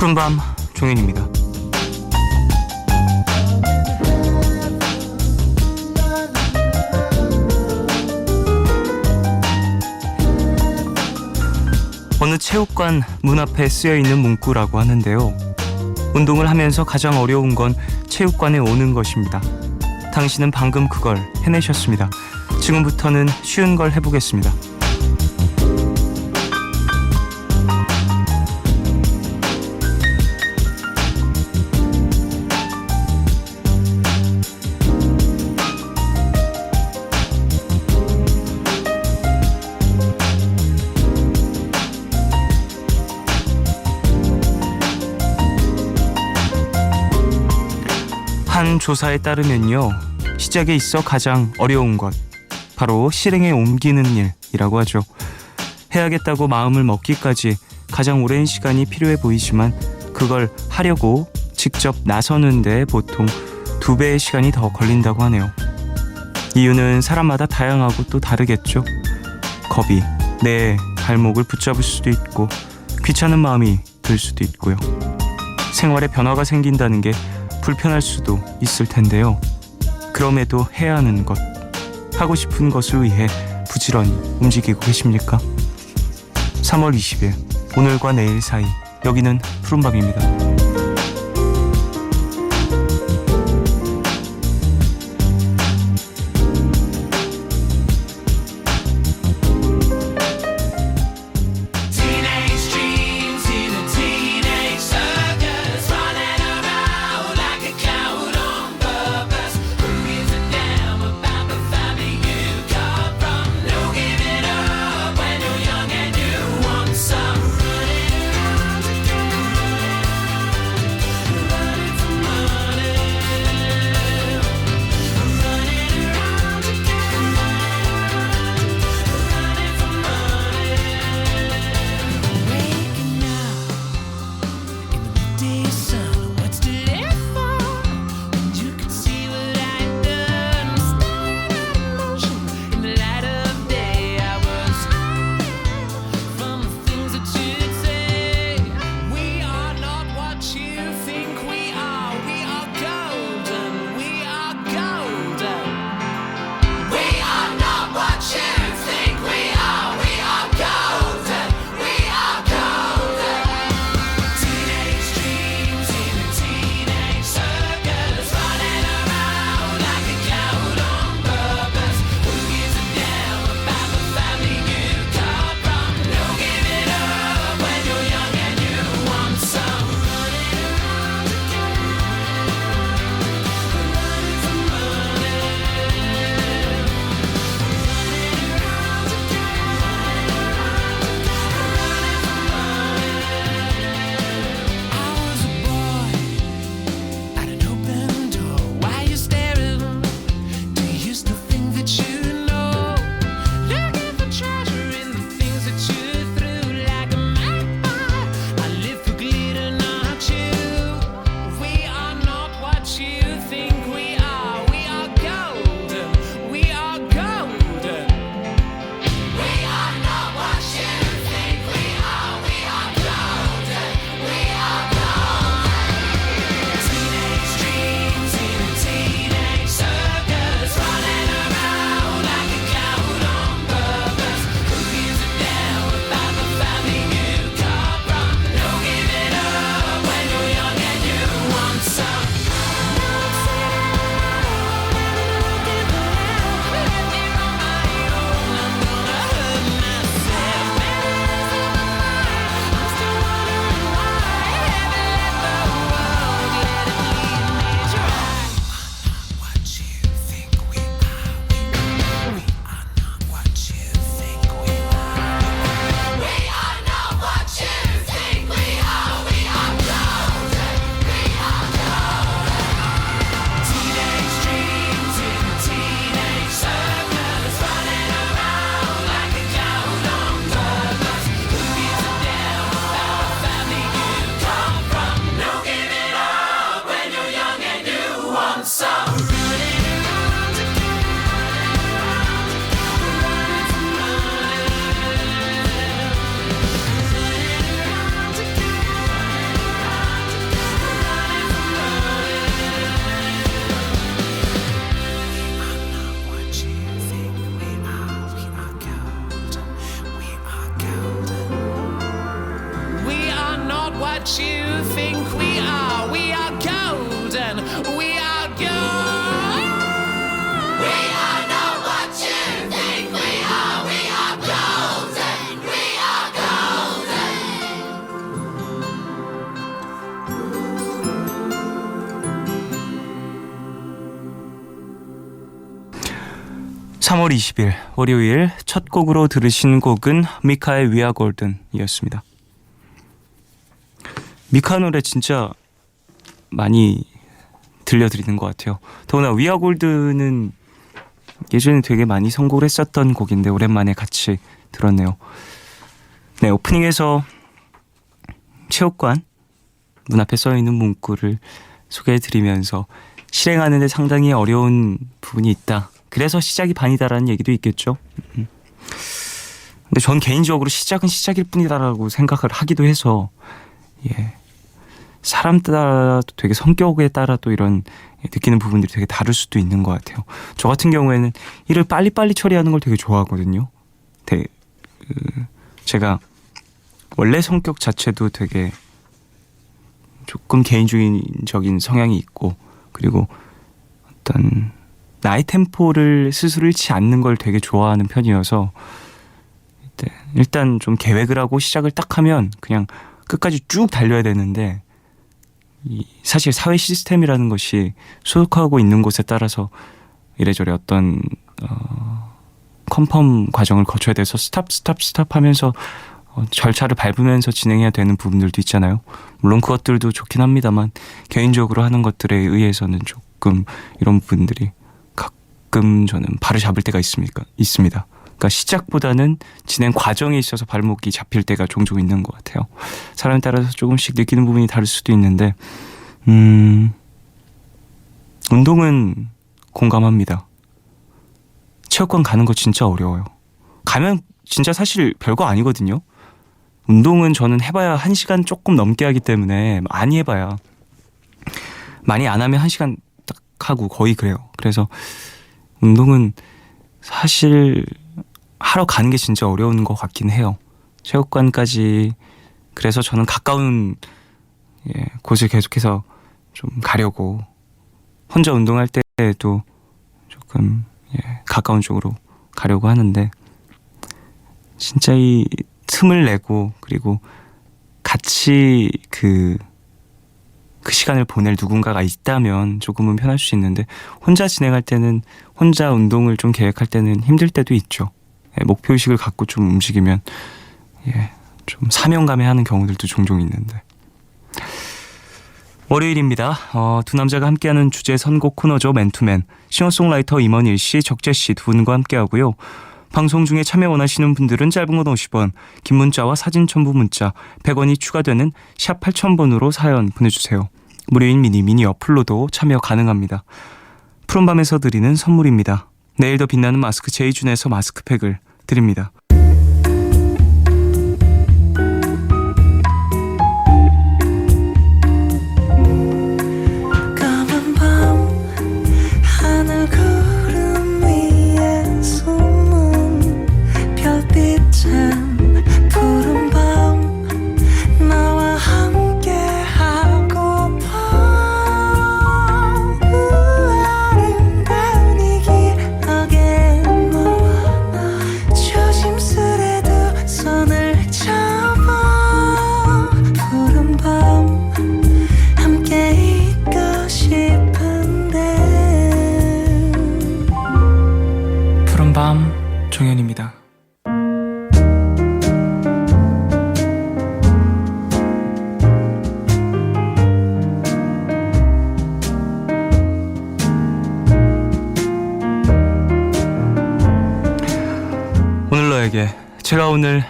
푸른밤 종현입니다. 어느 체육관 문 앞에 쓰여있는 문구라고 하는데요. 운동을 하면서 가장 어려운 건 체육관에 오는 것입니다. 당신은 방금 그걸 해내셨습니다. 지금부터는 쉬운 걸 해보겠습니다. 한 조사에 따르면요, 시작에 있어 가장 어려운 것, 바로 실행에 옮기는 일이라고 하죠. 해야겠다고 마음을 먹기까지 가장 오랜 시간이 필요해 보이지만 그걸 하려고 직접 나서는 데 보통 2배의 시간이 더 걸린다고 하네요. 이유는 사람마다 다양하고 또 다르겠죠. 겁이 내 발목을 붙잡을 수도 있고 귀찮은 마음이 들 수도 있고요. 생활에 변화가 생긴다는 게 불편할 수도 있을 텐데요. 그럼에도 해야 하는 것, 하고 싶은 것을 위해 부지런히 움직이고 계십니까? 3월 20일, 오늘과 내일 사이, 여기는 푸른밤입니다. what you think we are. We are golden. We are gold. We are not what you think we are. We are golden. We are golden. 3월 20일 월요일 첫 곡으로 들으신 곡은 미카의 We Are Golden 이었습니다. 미카 노래 진짜 많이 들려드리는 것 같아요. 더구나 We Are Golden은 예전에 되게 많이 선곡을 했었던 곡인데 오랜만에 같이 들었네요. 네, 오프닝에서 체육관 문 앞에 써있는 문구를 소개해드리면서 실행하는 데 상당히 어려운 부분이 있다. 그래서 시작이 반이다라는 얘기도 있겠죠. 근데 전 개인적으로 시작은 시작일 뿐이다라고 생각을 하기도 해서 사람 따라 되게 성격에 따라 또 이런 느끼는 부분들이 되게 다를 수도 있는 것 같아요. 저 같은 경우에는 일을 빨리빨리 처리하는 걸 되게 좋아하거든요. 제가 원래 성격 자체도 되게 조금 개인주의적인 성향이 있고, 그리고 어떤 나의 템포를 스스로 잃지 않는 걸 되게 좋아하는 편이어서 일단 좀 계획을 하고 시작을 딱 하면 그냥 끝까지 쭉 달려야 되는데, 사실 사회 시스템이라는 것이 소속하고 있는 곳에 따라서 이래저래 어떤 컨펌 과정을 거쳐야 돼서 스탑 하면서 절차를 밟으면서 진행해야 되는 부분들도 있잖아요. 물론 그것들도 좋긴 합니다만 개인적으로 하는 것들에 의해서는 조금 이런 부분들이 가끔 저는 발을 잡을 때가 있습니다. 그러니까 시작보다는 진행 과정에 있어서 발목이 잡힐 때가 종종 있는 것 같아요. 사람에 따라서 조금씩 느끼는 부분이 다를 수도 있는데 운동은 공감합니다. 체육관 가는 거 진짜 어려워요. 가면 진짜 사실 별거 아니거든요. 운동은 저는 해봐야 1시간 조금 넘게 하기 때문에 많이 해봐야, 많이 안 하면 1시간 딱 하고 거의 그래요. 그래서 운동은 사실 하러 가는 게 진짜 어려운 것 같긴 해요. 체육관까지. 그래서 저는 가까운 곳을 계속해서 좀 가려고, 혼자 운동할 때도 조금 가까운 쪽으로 가려고 하는데, 진짜 이 틈을 내고 그리고 같이 그 시간을 보낼 누군가가 있다면 조금은 편할 수 있는데, 혼자 진행할 때는, 혼자 운동을 좀 계획할 때는 힘들 때도 있죠. 목표의식을 갖고 좀 움직이면 좀 사명감에 하는 경우들도 종종 있는데. 월요일입니다. 두 남자가 함께하는 주제 선곡 코너죠. 맨투맨. 싱어송라이터 임원일씨, 적재씨 두 분과 함께하고요. 방송 중에 참여 원하시는 분들은 짧은 건 50원, 긴 문자와 사진 첨부 문자 100원이 추가되는 샵 8000번으로 사연 보내주세요. 무료인 미니 어플로도 참여 가능합니다. 푸른밤에서 드리는 선물입니다. 내일 더 빛나는 마스크 제이준에서 마스크팩을 드립니다. 종현입니다. 오늘 너에게, 제가 오늘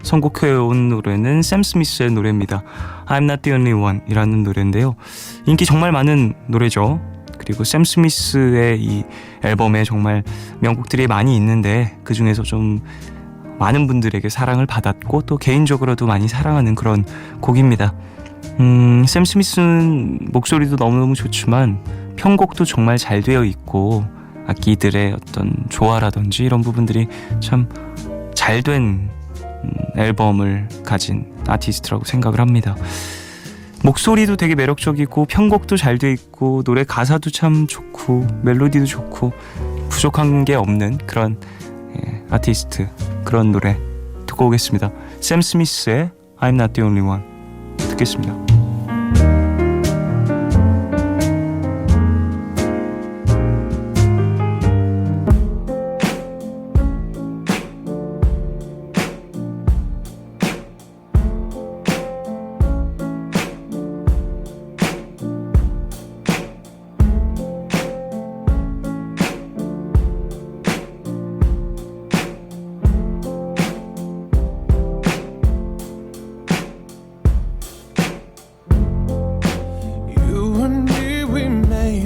선곡해온 노래는 샘 스미스의 노래입니다. I'm Not The Only One 이라는 노래인데요. 인기 정말 많은 노래죠. 그리고 샘 스미스의 이 앨범에 정말 명곡들이 많이 있는데, 그 중에서 좀 많은 분들에게 사랑을 받았고 또 개인적으로도 많이 사랑하는 그런 곡입니다. 샘 스미스는 목소리도 너무너무 좋지만 편곡도 정말 잘 되어 있고, 악기들의 어떤 조화라든지 이런 부분들이 참 잘된 앨범을 가진 아티스트라고 생각을 합니다. 목소리도 되게 매력적이고 편곡도 잘 돼 있고 노래 가사도 참 좋고 멜로디도 좋고 부족한 게 없는 그런 아티스트, 그런 노래 듣고 오겠습니다. 샘 스미스의 I'm Not The Only One 듣겠습니다.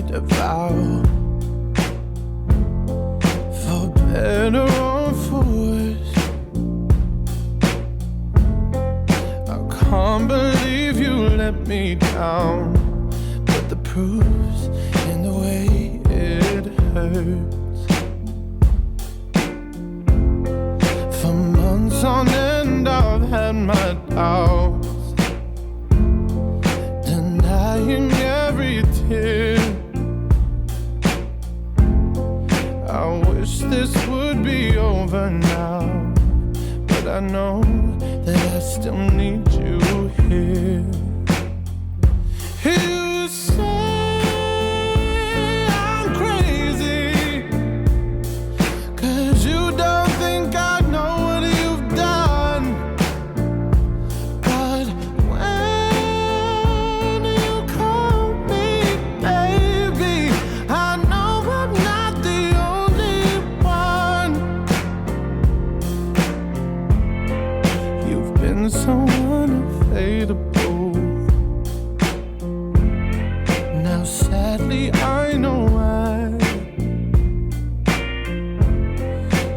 A vow, for better or for worse. I can't believe you let me down, but the proof's in the way it hurts. For months on end I've had my doubts, denying every tear. I wish this would be over now, but I know that I still need you here. You say I'm crazy, 'cause you don't think I know what you've done. But when you call me baby, I know I'm not the only one. You've been so unfadable. Now sadly I know why.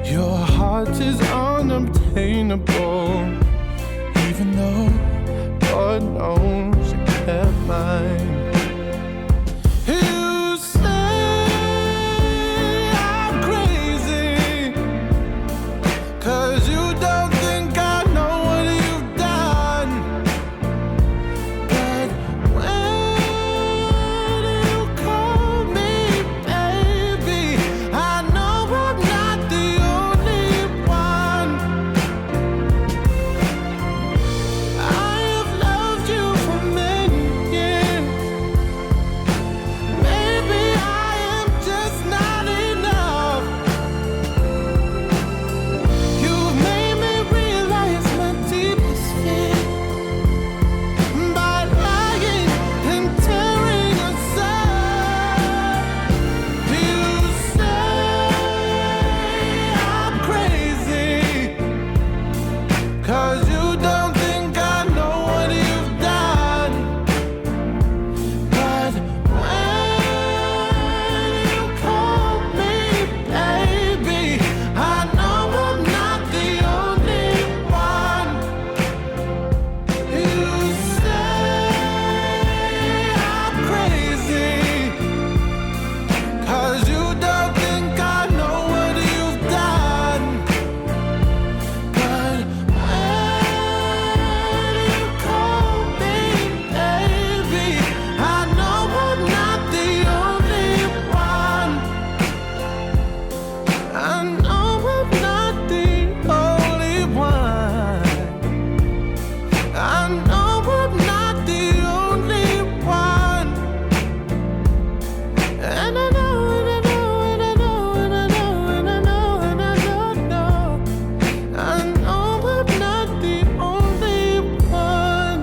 Your heart is unobtainable, even though God knows you kept mine. You say I'm crazy, 'cause you don't think I know what you've done. But when you call me baby, I know I'm not the only one. I have loved you for many years. Maybe I am just not enough. You've made me realize my deepest fear by lying and tearing us apart. You say I'm crazy, 'cause you don't think I know what you've done. But when you call me baby, I know I'm not the only one. You say I'm crazy, 'cause you don't think I know what you've done. But when you call me baby, I know I'm not the only one. I know I'm not the only one. I know I'm not the only one. And I know, and I know, and I know, and I know, and I know, and I know. I know I'm not the only one.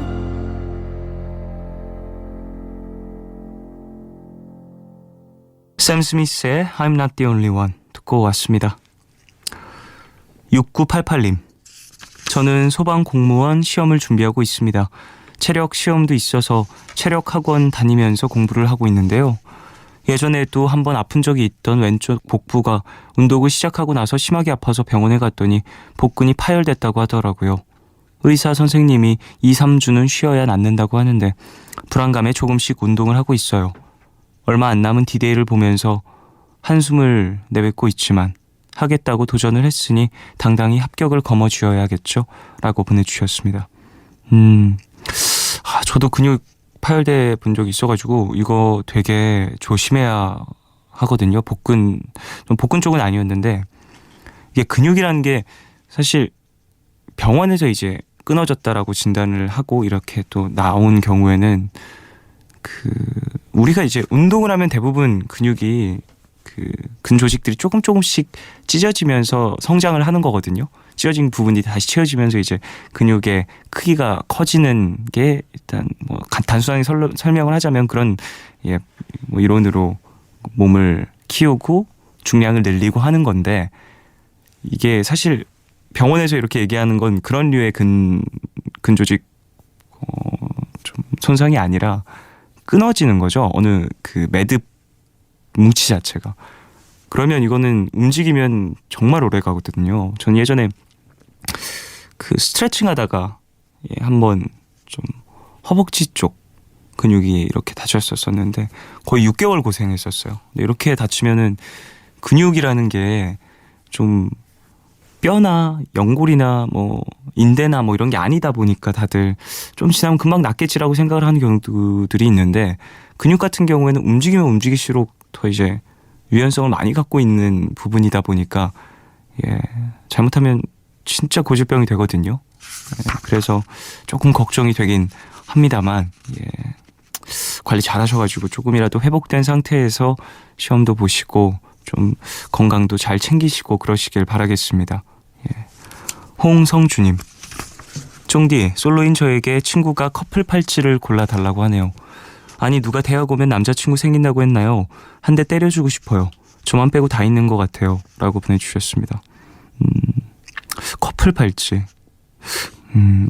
샘 스미스의 I'm Not The Only One 듣고 왔습니다. 6988님, 저는 소방 공무원 시험을 준비하고 있습니다. 체력 시험도 있어서 체력 학원 다니면서 공부를 하고 있는데요. 예전에도 한번 아픈 적이 있던 왼쪽 복부가 운동을 시작하고 나서 심하게 아파서 병원에 갔더니 복근이 파열됐다고 하더라고요. 의사 선생님이 2, 3주는 쉬어야 낫는다고 하는데 불안감에 조금씩 운동을 하고 있어요. 얼마 안 남은 디데이를 보면서 한숨을 내뱉고 있지만 하겠다고 도전을 했으니 당당히 합격을 거머쥐어야겠죠? 라고 보내주셨습니다. 저도 근육 파열돼 본 적이 있어가지고 이거 되게 조심해야 하거든요. 복근 쪽은 아니었는데 이게 근육이라는 게 사실 병원에서 이제 끊어졌다라고 진단을 하고 이렇게 또 나온 경우에는 우리가 이제 운동을 하면 대부분 근육이 근조직들이 조금씩 찢어지면서 성장을 하는 거거든요. 찢어진 부분이 다시 채워지면서 이제 근육의 크기가 커지는 게 일단 뭐 단순하게 설명을 하자면 그런 뭐 이론으로 몸을 키우고 중량을 늘리고 하는 건데 이게 사실 병원에서 이렇게 얘기하는 건 그런 류의 근조직 좀 손상이 아니라 끊어지는 거죠. 어느 매듭 뭉치 자체가. 그러면 이거는 움직이면 정말 오래 가거든요. 전 예전에 스트레칭 하다가 한번 좀 허벅지 쪽 근육이 이렇게 다쳤었는데 거의 6개월 고생했었어요. 근데 이렇게 다치면은 근육이라는 게 좀 뼈나 연골이나 뭐 인대나 뭐 이런 게 아니다 보니까 다들 좀 지나면 금방 낫겠지라고 생각을 하는 경우들이 있는데 근육 같은 경우에는 움직이면 움직일수록 더 이제 유연성을 많이 갖고 있는 부분이다 보니까 잘못하면 진짜 고질병이 되거든요. 그래서 조금 걱정이 되긴 합니다만 관리 잘 하셔가지고 조금이라도 회복된 상태에서 시험도 보시고 좀 건강도 잘 챙기시고 그러시길 바라겠습니다. 홍성주님, 쫑디, 솔로인 저에게 친구가 커플 팔찌를 골라달라고 하네요. 아니 누가 대학 오면 남자친구 생긴다고 했나요? 한 대 때려주고 싶어요. 저만 빼고 다 있는 것 같아요. 라고 보내주셨습니다. 커플 팔찌.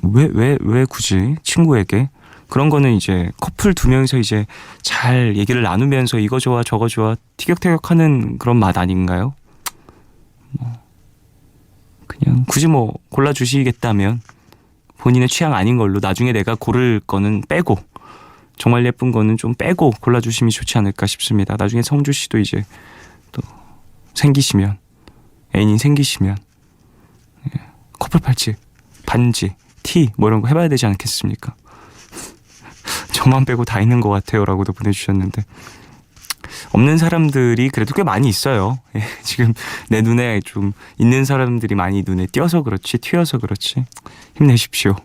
왜 굳이 친구에게? 그런 거는 이제 커플 두 명이서 이제 잘 얘기를 나누면서 이거 좋아 저거 좋아 티격태격하는 그런 맛 아닌가요? 그냥 굳이 뭐 골라주시겠다면 본인의 취향 아닌 걸로 나중에 내가 고를 거는 빼고 정말 예쁜 거는 좀 빼고 골라주시면 좋지 않을까 싶습니다. 나중에 성주 씨도 이제 또 생기시면 애인이 생기시면 커플 팔찌, 반지, 티 뭐 이런 거 해봐야 되지 않겠습니까? 저만 빼고 다 있는 것 같아요 라고도 보내주셨는데 없는 사람들이 그래도 꽤 많이 있어요. 지금 내 눈에 좀 있는 사람들이 많이 눈에 띄어서 그렇지 튀어서 그렇지 힘내십시오.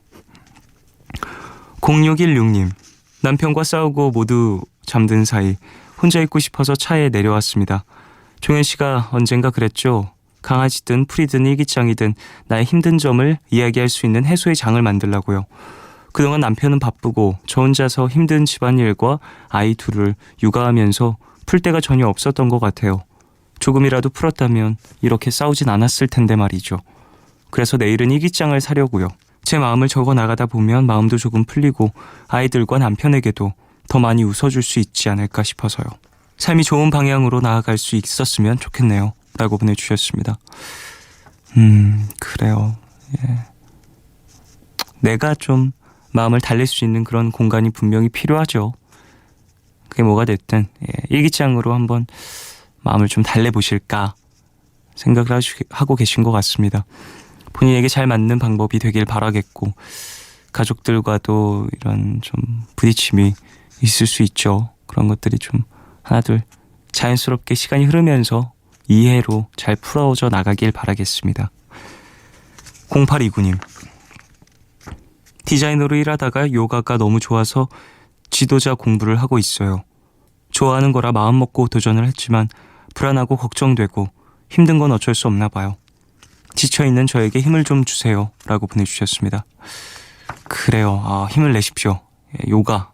0616님, 남편과 싸우고 모두 잠든 사이 혼자 있고 싶어서 차에 내려왔습니다. 종현 씨가 언젠가 그랬죠. 강아지든 풀이든 일기장이든 나의 힘든 점을 이야기할 수 있는 해소의 장을 만들라고요. 그동안 남편은 바쁘고 저 혼자서 힘든 집안일과 아이 둘을 육아하면서 풀 데가 전혀 없었던 것 같아요. 조금이라도 풀었다면 이렇게 싸우진 않았을 텐데 말이죠. 그래서 내일은 일기장을 사려고요. 제 마음을 적어 나가다 보면 마음도 조금 풀리고 아이들과 남편에게도 더 많이 웃어줄 수 있지 않을까 싶어서요. 삶이 좋은 방향으로 나아갈 수 있었으면 좋겠네요. 라고 보내주셨습니다. 그래요. 내가 좀 마음을 달랠 수 있는 그런 공간이 분명히 필요하죠. 그게 뭐가 됐든 일기장으로 한번 마음을 좀 달래보실까 생각을 하고 계신 것 같습니다. 본인에게 잘 맞는 방법이 되길 바라겠고 가족들과도 이런 좀 부딪힘이 있을 수 있죠. 그런 것들이 좀 하나둘 자연스럽게 시간이 흐르면서 이해로 잘 풀어져 나가길 바라겠습니다. 0829님, 디자이너로 일하다가 요가가 너무 좋아서 지도자 공부를 하고 있어요. 좋아하는 거라 마음먹고 도전을 했지만 불안하고 걱정되고 힘든 건 어쩔 수 없나 봐요. 지쳐있는 저에게 힘을 좀 주세요. 라고 보내주셨습니다. 그래요. 힘을 내십시오. 요가.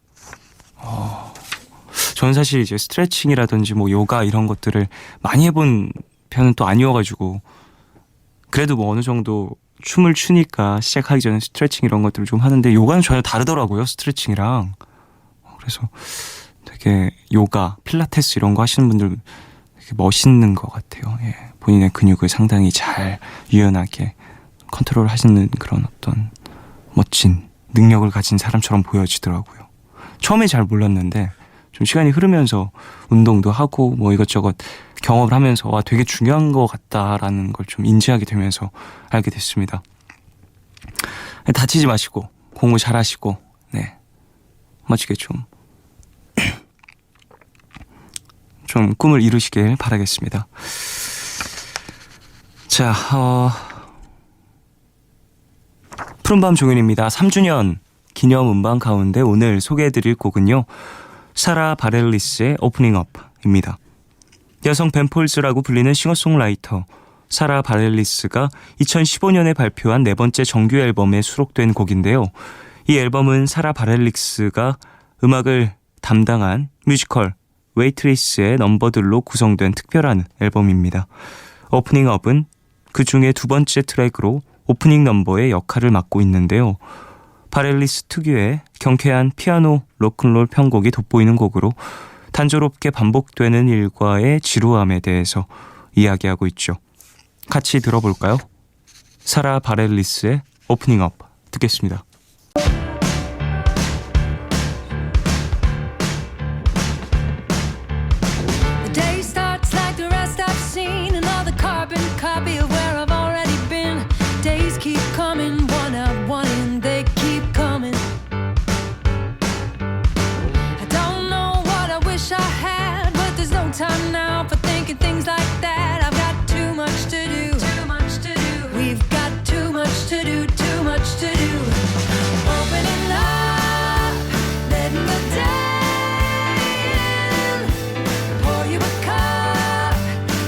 저는 사실 이제 스트레칭이라든지 뭐 요가 이런 것들을 많이 해본 편은 또 아니어가지고 그래도 뭐 어느 정도 춤을 추니까 시작하기 전에 스트레칭 이런 것들을 좀 하는데 요가는 전혀 다르더라고요. 스트레칭이랑. 그래서 되게 요가, 필라테스 이런 거 하시는 분들 되게 멋있는 것 같아요. 본인의 근육을 상당히 잘 유연하게 컨트롤 하시는 그런 어떤 멋진 능력을 가진 사람처럼 보여지더라고요. 처음에 잘 몰랐는데 좀 시간이 흐르면서 운동도 하고 뭐 이것저것 경험을 하면서 와, 되게 중요한 것 같다라는 걸 좀 인지하게 되면서 알게 됐습니다. 다치지 마시고 공부 잘하시고 네, 멋지게 좀 꿈을 이루시길 바라겠습니다. 자, 푸른밤 종윤입니다. 3주년 기념 음반 가운데 오늘 소개해드릴 곡은요, 사라 바렐리스의 오프닝 업입니다. 여성 벤폴즈라고 불리는 싱어송라이터 사라 바렐리스가 2015년에 발표한 네 번째 정규 앨범에 수록된 곡인데요. 이 앨범은 사라 바렐리스가 음악을 담당한 뮤지컬 웨이트리스의 넘버들로 구성된 특별한 앨범입니다. 오프닝 업은 그 중에 두 번째 트랙으로 오프닝 넘버의 역할을 맡고 있는데요. 바렐리스 특유의 경쾌한 피아노 로큰롤 편곡이 돋보이는 곡으로 단조롭게 반복되는 일과의 지루함에 대해서 이야기하고 있죠. 같이 들어볼까요? 사라 바렐리스의 오프닝 업 듣겠습니다. The day starts like the rest I've seen, another carbon copy of where I've already been. Days keep coming, one at one, and they keep coming. I don't know what I wish I had, but there's no time now for thinking things like that. I've got too much to do, too much to do. We've got too much to do, too much to do. Opening up, letting the day in. Pour you a cup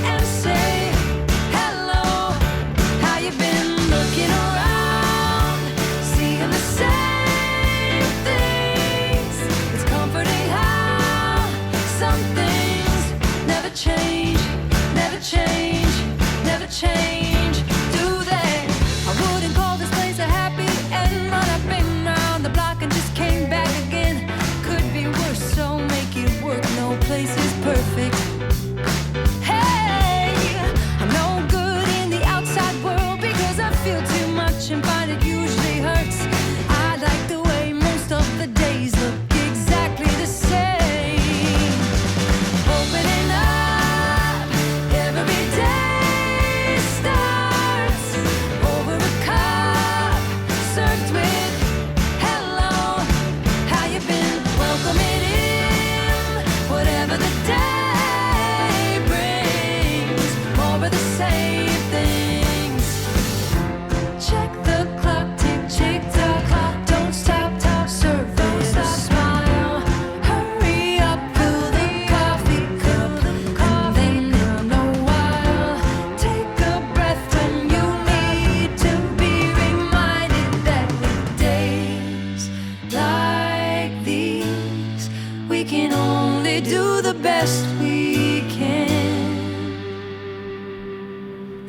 and say hello. How you been? Looking around, seeing the same things. It's comforting how some things never change, never change, never change, do they? I wouldn't call this place a happy end, but I've been round the block and just came back again. Could be worse, so make it work. No place is perfect. Hey, I'm no good in the outside world because I feel too much and find it usually hurts. I like the way most of the days look exactly the same. Opening up, every day starts over a cup served with hello. How you been? Welcome it in, whatever the day brings. More of the same things. Check the clock, tick, tick, tock. Don't stop, talk, serve, don't stop, smile. Hurry up, fill the coffee, and then in a while, take a breath when you need to be reminded that with days like these, we can only do the best we can,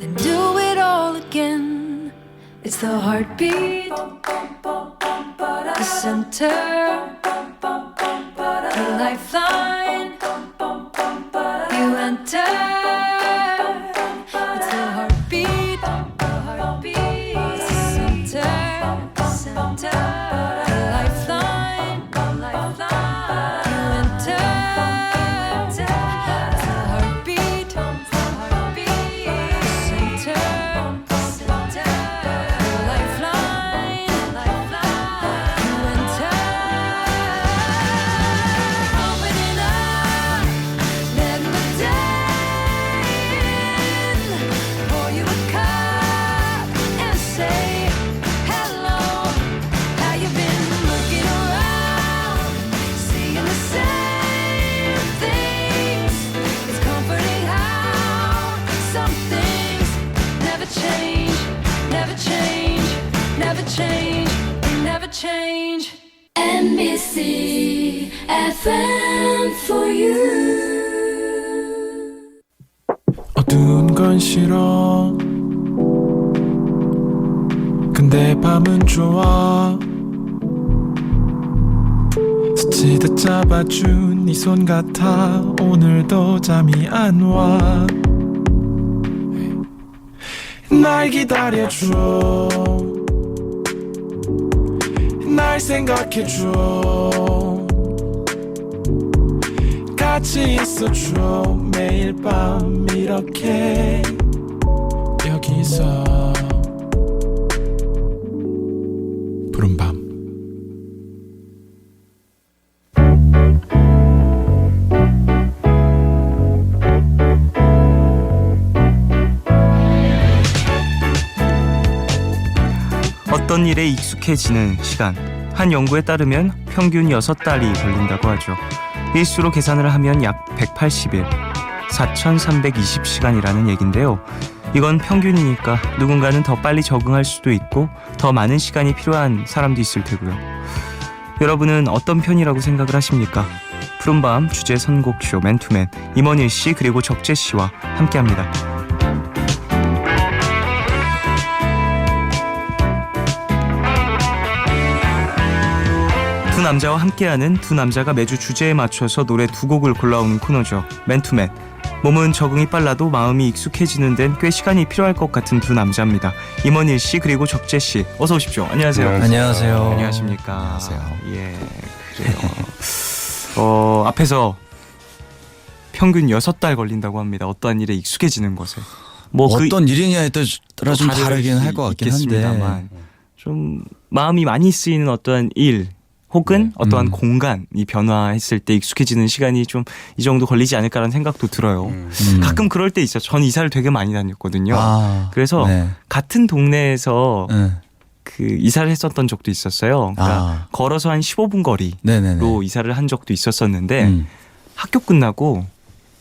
and do it all again. It's the heartbeat, the center, the lifeline. You enter. It's the heartbeat, it's the center, the lifeline. You enter. It's the heartbeat, the center, the lifeline. You enter. Opening up, letting the day in. Pour you a cup and say hello. How you been? Looking around, seeing the same things. It's comforting how some things never change, never change, never change, never change. NBC FM for you. 어두운 건 싫어 근데 밤은 좋아 스치듯 잡아준 네 손 같아 오늘도 잠이 안 와 날 기다려줘 날 생각해줘 같이 있어줘 매일 밤 이렇게 여기서 푸른밤. 어떤 일에 익숙해지는 시간. 한 연구에 따르면 평균 6달이 걸린다고 하죠. 일수로 계산을 하면 약 180일, 4,320시간이라는 얘긴데요. 이건 평균이니까 누군가는 더 빨리 적응할 수도 있고 더 많은 시간이 필요한 사람도 있을 테고요. 여러분은 어떤 편이라고 생각을 하십니까? 푸른밤 주제 선곡쇼 맨투맨 임원일 씨 그리고 적재 씨와 함께합니다. 두 남자와 함께하는 두 남자가 매주 주제에 맞춰서 노래 두 곡을 골라오는 코너죠. 맨투맨. 몸은 적응이 빨라도 마음이 익숙해지는 데는 꽤 시간이 필요할 것 같은 두 남자입니다. 임원일 씨 그리고 적재 씨 어서 오십시오. 안녕하세요. 안녕하세요. 안녕하십니까. 안녕하세요. 예, 그래요. 앞에서 평균 6달 걸린다고 합니다. 어떠한 일에 익숙해지는 것에. 뭐 어떤 일이냐에 따라 좀 다를 다르긴 수 할 것 같긴 있겠습니다만 한데 좀 마음이 많이 쓰이는 어떠한 일 혹은 어떠한 공간이 변화했을 때 익숙해지는 시간이 좀 이 정도 걸리지 않을까라는 생각도 들어요. 가끔 그럴 때 있어요. 전 이사를 되게 많이 다녔거든요. 그래서 네. 같은 동네에서 네. 그 이사를 했었던 적도 있었어요. 그러니까 걸어서 한 15분 거리로 네네네. 이사를 한 적도 있었었는데 학교 끝나고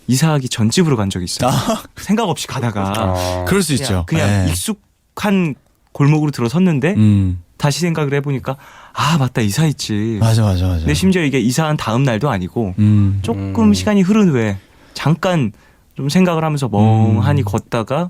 이사하기 전 집으로 간 적이 있어요. 생각 없이 가다가 그럴 수 있죠. 그냥 네. 익숙한 골목으로 들어섰는데 다시 생각을 해보니까 아 맞다 이사했지. 맞아. 근데 심지어 이게 이사한 다음 날도 아니고 조금 시간이 흐른 후에 잠깐 좀 생각을 하면서 멍하니 걷다가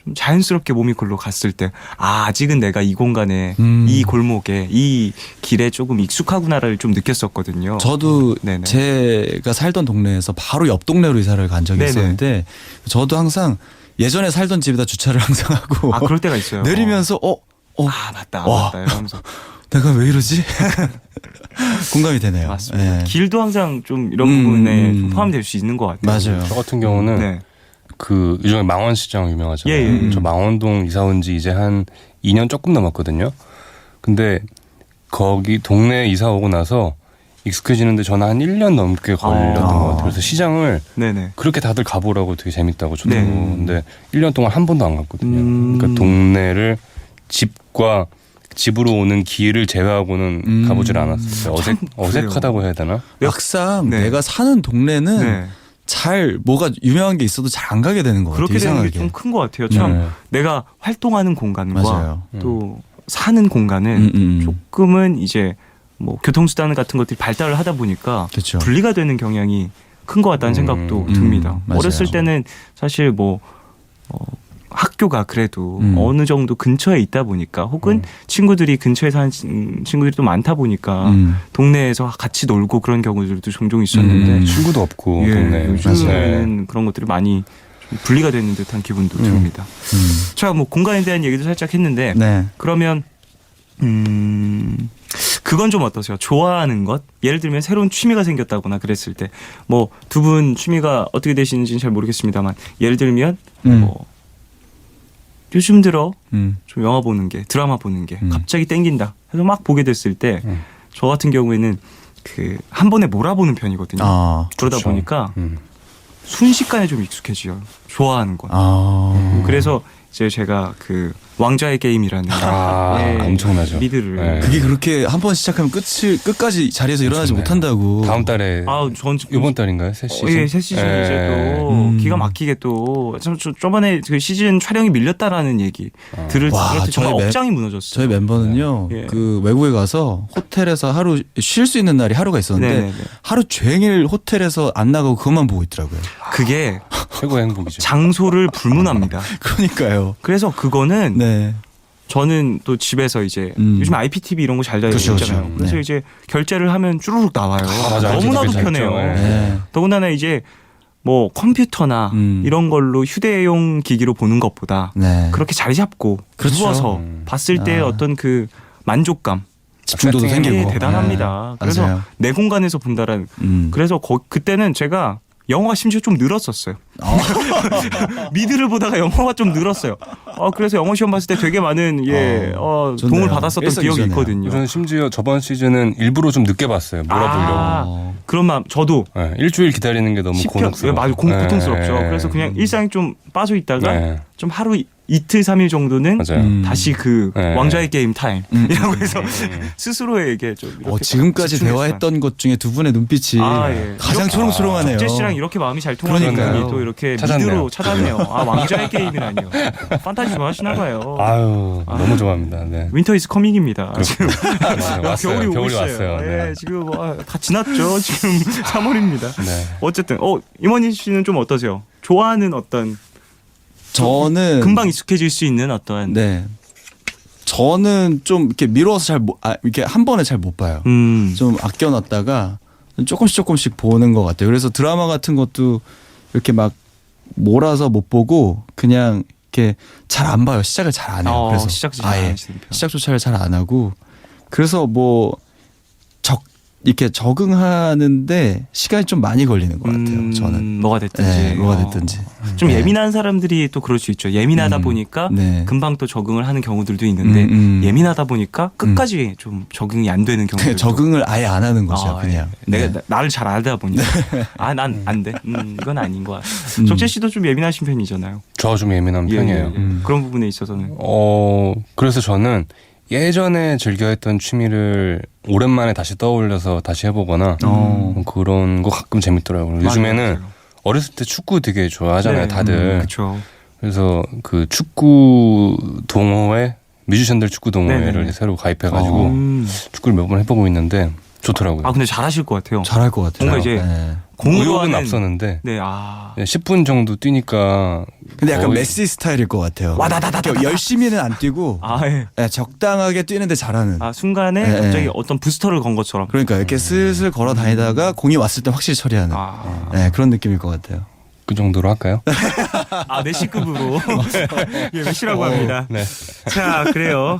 좀 자연스럽게 몸이 글로 갔을 때 아직은 내가 이 공간에 이 골목에 이 길에 조금 익숙하구나를 좀 느꼈었거든요. 저도 네네. 제가 살던 동네에서 바로 옆 동네로 이사를 간 적이 네네. 있었는데 저도 항상 예전에 살던 집에다 주차를 항상 하고 아 그럴 때가 있어요. 내리면서 아 맞다 와. 맞다 이러면서 내가 왜 이러지? 공감이 되네요. 맞습니다. 네. 길도 항상 좀 이런 부분에 좀 포함될 수 있는 것 같아요. 맞아요. 저 같은 경우는 네. 그 요즘에 망원시장 유명하잖아요. 예. 저 망원동 이사 온 지 이제 한 2년 조금 넘었거든요. 근데 거기 동네에 이사 오고 나서 익숙해지는데 저는 한 1년 넘게 걸렸던 것 같아요. 그래서 시장을 네네. 그렇게 다들 가보라고 되게 재밌다고 저도. 네. 근데 1년 동안 한 번도 안 갔거든요. 그러니까 동네를 집과 집으로 오는 길을 제외하고는 가보질 않았어요. 어색하다고 해야 되나? 막상 네. 내가 사는 동네는 네. 잘 뭐가 유명한 게 있어도 잘 안 가게 되는 것 같아요. 그렇게 되는 게 이상하게. 좀 큰 것 같아요. 참 네. 내가 활동하는 공간과 맞아요. 또 사는 공간은 음. 조금은 이제 뭐 교통수단 같은 것들이 발달을 하다 보니까 그렇죠. 분리가 되는 경향이 큰 것 같다는 생각도 듭니다. 맞아요. 어렸을 때는 사실 뭐 학교가 그래도 어느 정도 근처에 있다 보니까 혹은 친구들이 근처에 사는 친구들이 또 많다 보니까 동네에서 같이 놀고 그런 경우들도 종종 있었는데 친구도 없고 예, 동네에. 요즘에는 그런 것들이 많이 좀 분리가 되는 듯한 기분도 듭니다. 자, 뭐 공간에 대한 얘기도 살짝 했는데 네. 그러면 그건 좀 어떠세요? 좋아하는 것? 예를 들면 새로운 취미가 생겼다거나 그랬을 때 뭐 두 분 취미가 어떻게 되시는지는 잘 모르겠습니다만 예를 들면 뭐 요즘 들어 좀 영화 보는 게 드라마 보는 게 갑자기 땡긴다 해서 막 보게 됐을 때 저 같은 경우에는 그 한 번에 몰아보는 편이거든요. 그러다 그렇죠. 보니까 순식간에 좀 익숙해져요. 좋아하는 건. 그래서 이제 제가 그 왕좌의 게임이라는 엄청나죠. 미드를 네. 그게 그렇게 한 번 시작하면 끝까지 자리에서 일어나지 못한다고. 다음 달에 전 이번 달인가요? 새 시즌? 예, 새 시즌 이제 또 기가 막히게 또 저번에 그 시즌 촬영이 밀렸다라는 얘기 들을 때 정말 억장이 무너졌어요. 저희 멤버는요. 예. 그 외국에 가서 호텔에서 하루 쉴 수 있는 날이 하루가 있었는데 네네네. 하루 종일 호텔에서 안 나가고 그것만 보고 있더라고요. 그게 최고의 행복이죠. 장소를 불문합니다. 그러니까요. 그래서 그거는 네. 저는 또 집에서 이제 요즘 IPTV 이런 거 잘 되어 그렇죠, 있잖아요. 그렇죠. 그래서 네. 이제 결제를 하면 쭈루룩 나와요. 맞아, 너무나도 IPTV 잘 편해요. 있죠. 네. 더군다나 이제 뭐 컴퓨터나 이런 걸로 휴대용 기기로 보는 것보다 네. 그렇게 자리 잡고 그렇죠. 누워서 봤을 때 어떤 그 만족감 집중도도 세팅이 생기고. 대단합니다. 네, 그래서 맞아요. 내 공간에서 본다라는. 그래서 그때는 제가 영어가 심지어 좀 늘었었어요. 미드를 보다가 영어가 좀 늘었어요. 그래서 영어 시험 봤을 때 되게 많은 도움을 좋네요. 받았었던 기억이 일석이조네요. 있거든요. 저는 심지어 저번 시즌은 일부러 좀 늦게 봤어요. 몰아보려고. 그런 마음 저도 네, 일주일 기다리는 게 너무 10편, 곤혹스러워. 맞아요. 고통스럽죠. 그래서 그냥 일상에 좀 빠져 있다가 네. 좀 하루 이틀 3일 정도는 맞아요. 다시 그 네. 왕좌의 게임 타임이라고 해서 스스로에게 좀 이렇게 지금까지 집중했어요. 대화했던 것 중에 두 분의 눈빛이 예. 가장 초롱초롱하네요. 적재 씨랑 이렇게 마음이 잘 통하는 그러니까요. 분이 또 이렇게 찾았네요. 미드로 찾았네요. 왕좌의 게임이라니요. 판타지 좋아하시나 봐요. 아유 너무 좋아합니다. 네. 윈터 이즈 커밍입니다. 지금 왔어요. 겨울이 오고 겨울이 있어요. 왔어요. 네. 예, 지금 다 지났죠. 지금 3월입니다. 네. 어쨌든 임원희 씨는 좀 어떠세요? 좋아하는 어떤 저는 금방 익숙해질 수 있는 어떤 네. 저는 좀 이렇게 미뤄서 이렇게 한 번에 잘 못 봐요. 좀 아껴놨다가 조금씩 보는 것 같아요. 그래서 드라마 같은 것도 이렇게 막 몰아서 못 보고 그냥 이렇게 잘 안 봐요. 시작을 잘 안 해요. 그래서 시작도 잘 안 하시는 편. 시작조차를 잘 안 하고 그래서 이렇게 적응하는데 시간이 좀 많이 걸리는 것 같아요. 저는 뭐가 됐든지. 네, 뭐가 됐든지. 좀 네. 예민한 사람들이 또 그럴 수 있죠. 예민하다 보니까 네. 금방 또 적응을 하는 경우들도 있는데 예민하다 보니까 끝까지 좀 적응이 안 되는 경우들. 적응을 아예 안 하는 거죠. 그냥. 내가 네. 나를 잘 알다 보니까 난 안 돼. 이건 아닌 거야. 적재 씨도 좀 예민하신 편이잖아요. 저 좀 예민한 예, 편이에요. 예, 예. 그런 부분에 있어서는 그래서 저는 예전에 즐겨했던 취미를 오랜만에 다시 떠올려서 다시 해보거나 그런 거 가끔 재밌더라고요. 요즘에는 맞아요. 어렸을 때 축구 되게 좋아하잖아요, 다들. 그렇죠. 그래서 그 축구 동호회, 뮤지션들 축구 동호회를 네네. 새로 가입해가지고 축구를 몇 번 해보고 있는데 좋더라고요. 근데 잘하실 것 같아요. 잘할 것 같아요. 뭔가 이제 네. 공으로 의욕은 하는 앞서는데 네, 10분 정도 뛰니까 근데 약간 거의- 메시 스타일일 것 같아요. 와다다다다다. 열심히는 안 뛰고 예. 네, 적당하게 뛰는데 잘하는. 순간에 네, 갑자기 네. 어떤 부스터를 건 것처럼. 그러니까 이렇게 슬슬 걸어 다니다가 공이 왔을 때 확실히 처리하는 네, 그런 느낌일 것 같아요. 그 정도로 할까요? 메시급으로. 예, 메시라고 합니다. 네. 자, 그래요.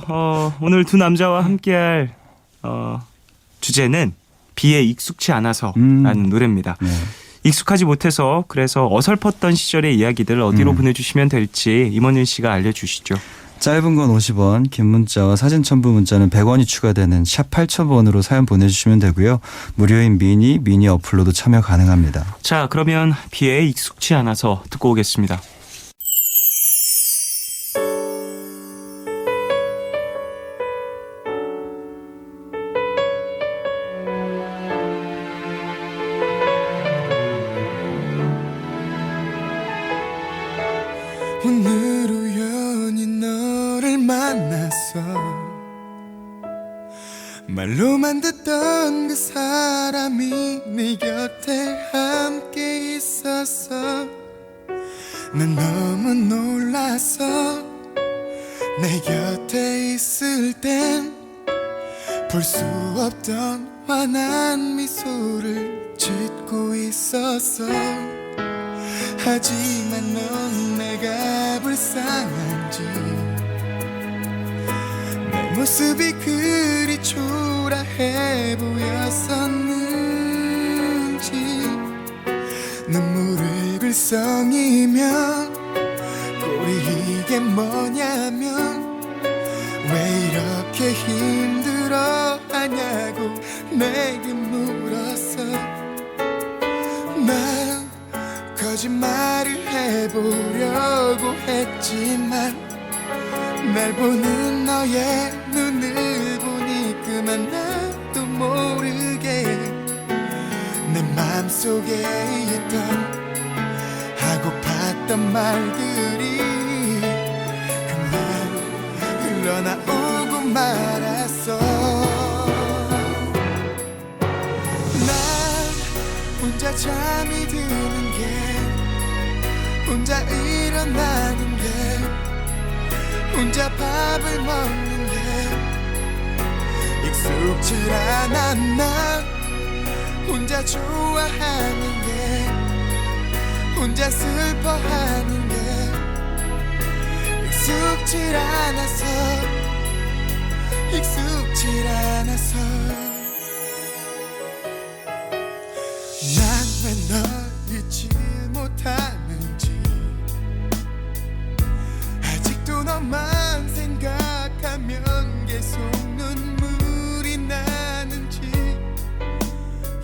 오늘 두 남자와 함께할 주제는 비에 익숙치 않아서라는 노래입니다. 네. 익숙하지 못해서 그래서 어설펐던 시절의 이야기들 어디로 보내주시면 될지 임원윤 씨가 알려주시죠. 짧은 건 50원, 긴 문자와 사진 첨부 문자는 100원이 추가되는 샵 8000번으로 사연 보내주시면 되고요. 무료인 미니 어플로도 참여 가능합니다. 자, 그러면 비에 익숙치 않아서 듣고 오겠습니다. 오늘 우연히 너를 만났어 말로만 듣던 그 사람이 네 곁에 함께 있었어 난 너무 놀랐어 내 곁에 있을 땐 볼 수 없던 환한 미소를 짓고 있었어 하지만 넌 내가 불쌍한지 내 모습이 그리 초라해 보였었는지 눈물을 글썽이면 꼴이 이게 뭐냐면 왜 이렇게 힘들어하냐고 내게 물었어 난 거짓말을 해보려고 했지만 날 보는 너의 눈을 보니 그만 나도 모르게 내 맘속에 있던 하고팠던 말들이 그만 흘러나오고 말았어 난 혼자 잠이 드는 게 혼자 일어나는 게 혼자 밥을 먹는 게 익숙지 않아 난 혼자 좋아하는 게 혼자 슬퍼하는 게 익숙지 않아서 익숙질 않아서 난 왜 널 잊지 못하는지 아직도 너만 생각하면 계속 눈물이 나는지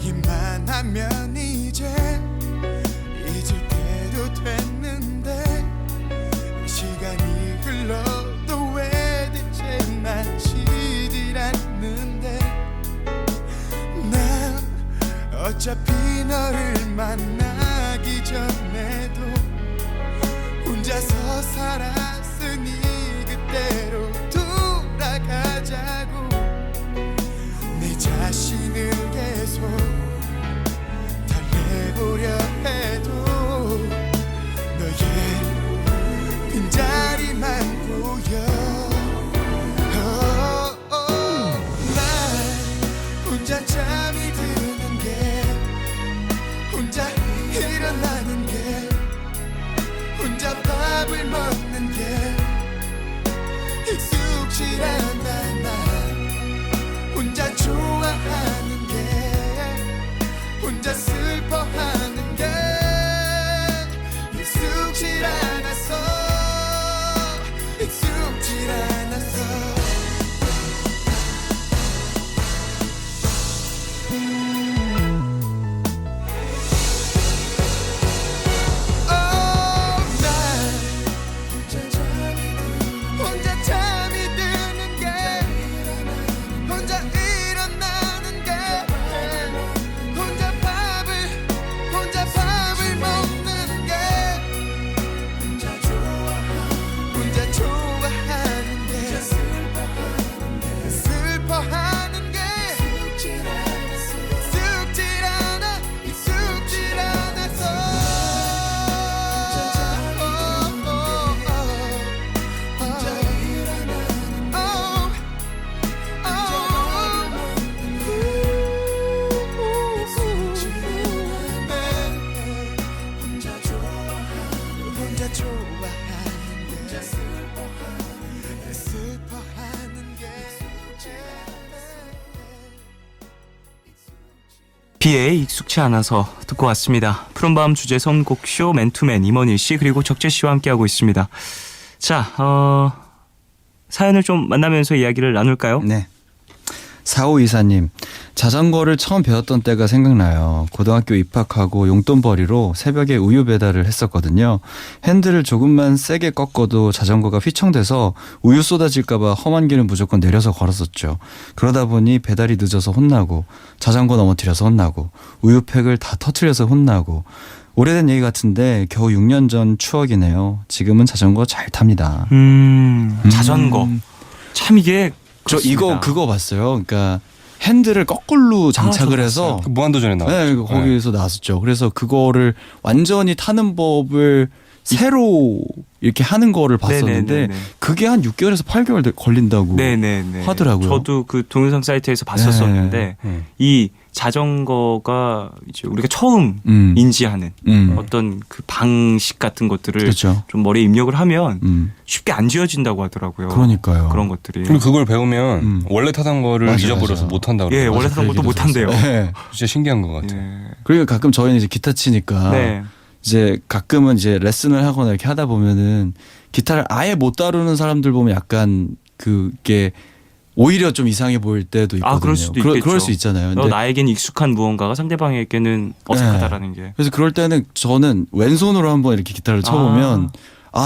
이만하면 이제 잊을 때도 됐는데 시간이 흘러도 왜 대체 마치질 않는데 난 어차피 너를 만나기 전에도 혼자서 살았으니 그때로 돌아가자고 내 자신을 계속 달래보려 해도 너의 빈자리만 보여 난 혼자 잠이 드는 게 혼자 일어나는 게 혼자 밥을 먹는 게 익숙지 않아 난 혼자 좋아하는 게 혼자 슬퍼하는 게 익숙지 않아서 익숙지 않아서 혼자 잠이 드는 게 혼자 일어나는 게 혼자 밥을 먹는 게 혼자 좋아하는 게 슬퍼하는 게 익숙질 않아 익숙질 않아서 혼자 좋아하는 게 슬퍼하는 게 비에 익숙치 않아서 듣고 왔습니다. 푸른밤 주제 선곡쇼 맨투맨 임원일 씨 그리고 적재 씨와 함께하고 있습니다. 자, 사연을 좀 만나면서 이야기를 나눌까요? 네. 4524님, 자전거를 처음 배웠던 때가 생각나요. 고등학교 입학하고 용돈벌이로 새벽에 우유 배달을 했었거든요. 핸들을 조금만 세게 꺾어도 자전거가 휘청돼서 우유 쏟아질까봐 험한 길은 무조건 내려서 걸었었죠. 그러다 보니 배달이 늦어서 혼나고 자전거 넘어뜨려서 혼나고 우유팩을 다 터트려서 혼나고 오래된 얘기 같은데 겨우 6년 전 추억이네요. 지금은 자전거 잘 탑니다. 자전거. 참 이게 저 그렇습니다. 이거 그거 봤어요. 그러니까 핸들을 거꾸로 장착을 저도 해서 봤어요. 그 무한도전에 나왔죠. 네, 거기에서 나왔었죠. 그래서 그거를 완전히 타는 법을 새로 이렇게 하는 거를 봤었는데 네네네네. 그게 한 6개월에서 8개월 걸린다고 네네네. 하더라고요. 저도 그 동영상 사이트에서 봤었었는데 네. 이 자전거가 이제 우리가 처음 음. 인지하는 음. 어떤 그 방식 같은 것들을 그렇죠. 좀 머리에 입력을 하면 쉽게 안 지워진다고 하더라고요. 그러니까요. 그런 것들이. 그리고 그걸 배우면 음. 원래 타던 거를 맞아, 잊어버려서 맞아. 못 한다고 예, 그러더라고요. 원래 타던 것도 못 한대요. 네. 진짜 신기한 것 같아요. 예. 그리고 가끔 저희는 이제 기타 치니까 네. 이제 가끔은 이제 레슨을 하거나 이렇게 하다 보면은 기타를 아예 못 다루는 사람들 보면 약간 그게 오히려 좀 이상해 보일 때도 있거든요. 그럴 수도 있겠죠. 그럴 수 있잖아요. 근데 나에겐 익숙한 무언가가 상대방에게는 어색하다라는 게. 그래서 그럴 때는 저는 왼손으로 한번 이렇게 기타를 쳐보면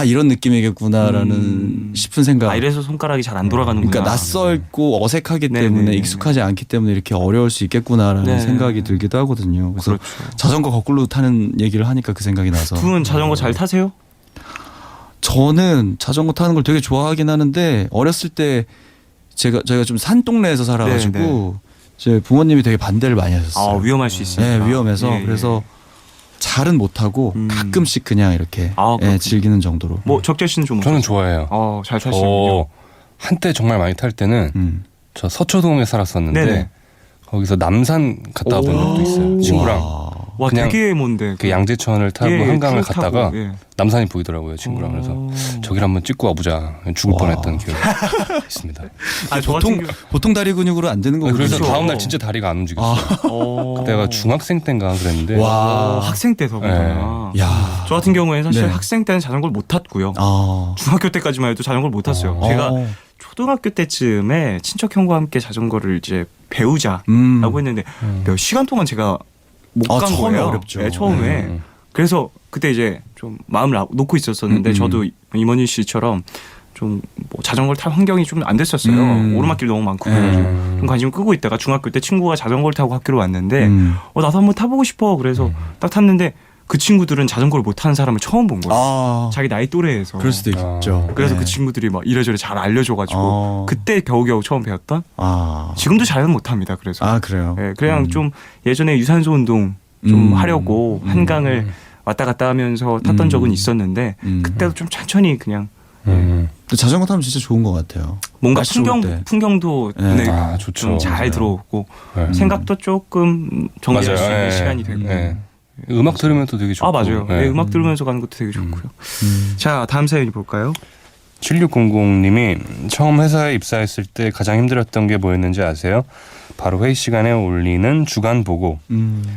이런 느낌이겠구나라는 싶은 생각. 이래서 손가락이 잘 안 돌아가는구나. 그러니까 낯설고 어색하기 네네네. 때문에 익숙하지 않기 때문에 이렇게 어려울 수 있겠구나라는 네. 생각이 들기도 하거든요. 그래서 그렇죠. 자전거 거꾸로 타는 얘기를 하니까 그 생각이 나서. 두 분은 자전거 잘 타세요? 저는 자전거 타는 걸 되게 좋아하긴 하는데 어렸을 때 저희가 좀 산 동네에서 살아가지고 네네. 제 부모님이 되게 반대를 많이 하셨어요. 위험할 수 있으니까. 네, 위험해서 예, 예. 그래서 잘은 못하고 가끔씩 그냥 이렇게 그렇군요. 즐기는 정도로. 뭐 적재 씨는 좀 저는 어떠세요? 좋아해요. 잘 타시는군요. 한때 정말 많이 탈 때는 저 서초동에 살았었는데 네네. 거기서 남산 갔다 와본 적도 있어요. 친구랑. 와. 와 그냥 되게 먼데. 그 양재천을 타고 예, 한강을 길 타고, 갔다가 예. 남산이 보이더라고요 친구랑. 그래서 저기를 한번 찍고 와보자. 죽을 뻔했던 기억이 있습니다. 아, 저 같은 보통 다리 근육으로 안 되는 거거든요. 그래서 그렇죠. 다음날 진짜 다리가 안 움직였어요. 그때가 중학생 때인가 그랬는데 와. 학생 때서구나. 야. 저 같은 경우에는 사실 네. 학생 때는 자전거를 못 탔고요. 아. 중학교 때까지만 해도 자전거를 못 탔어요. 제가 초등학교 때쯤에 친척 형과 함께 자전거를 이제 배우자라고 했는데 몇 시간 동안 제가 못 간 처음에 거예요. 어렵죠. 네, 처음에. 그래서 그때 이제 좀 마음을 놓고 있었었는데 저도 임원희 씨처럼 좀 뭐 자전거를 탈 환경이 좀 안 됐었어요. 오르막길 너무 많고 그래가지고 좀 관심을 끄고 있다가 중학교 때 친구가 자전거를 타고 학교로 왔는데 나도 한번 타보고 싶어. 그래서 딱 탔는데 그 친구들은 자전거를 못 타는 사람을 처음 본 거예요. 아. 자기 나이 또래에서. 그럴 수도 있죠. 그래서 네. 그 친구들이 막 이래저래 잘 알려줘가지고 그때 겨우겨우 처음 배웠던. 지금도 잘은 못합니다. 그래서. 아 그래요. 네, 그냥 좀 예전에 유산소 운동 좀 하려고 한강을 왔다 갔다 하면서 tas던 적은 있었는데 그때도 좀 천천히 그냥 또 자전거 타면 진짜 좋은 것 같아요. 뭔가 날씨 좋을 때. 풍경도 네. 눈에 아, 좋죠. 좀 잘 맞아요. 들어오고 네. 생각도 조금 정리할 수 있는 시간이 되고. 네. 음악 들으면 또 되게 좋고. 아 맞아요. 네. 네, 음악 들으면서 가는 것도 되게 좋고요. 자 다음 사연이 볼까요? 7600님이 처음 회사에 입사했을 때 가장 힘들었던 게 뭐였는지 아세요? 바로 회의 시간에 올리는 주간 보고.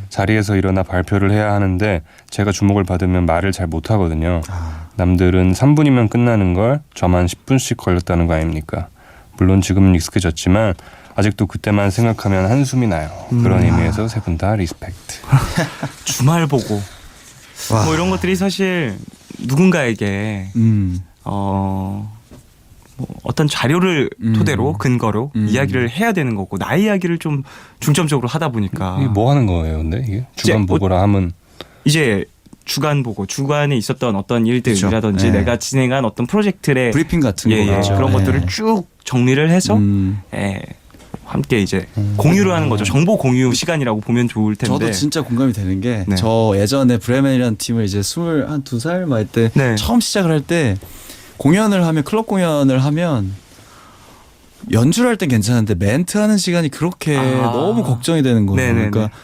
자리에서 일어나 발표를 해야 하는데 제가 주목을 받으면 말을 잘 못하거든요. 남들은 3분이면 끝나는 걸 저만 10분씩 걸렸다는 거 아닙니까? 물론 지금은 익숙해졌지만 아직도 그때만 생각하면 한숨이 나요. 그런 의미에서 세 분 다 리스펙트. 주말 보고 와. 뭐 이런 것들이 사실 누군가에게 뭐 어떤 자료를 토대로 근거로 이야기를 해야 되는 거고 나의 이야기를 좀 중점적으로 하다 보니까 이게 뭐 하는 거예요, 근데 이게 주간 이제 보고라 하면 이제 주간 보고 주간에 있었던 어떤 일들이라든지 그렇죠. 네. 내가 진행한 어떤 프로젝트의 브리핑 같은 예, 거겠죠. 그런 네. 것들을 쭉 정리를 해서 예, 함께 이제 공유를 하는 거죠. 정보 공유 시간이라고 보면 좋을 텐데. 저도 진짜 공감이 되는 게 네. 저 예전에 브레멘이라는 팀을 이제 22살 막 때 네. 처음 시작을 할 때 공연을 하면 클럽 공연을 하면 연주를 할 땐 괜찮은데 멘트 하는 시간이 그렇게 너무 걱정이 되는 거예요. 네네네. 그러니까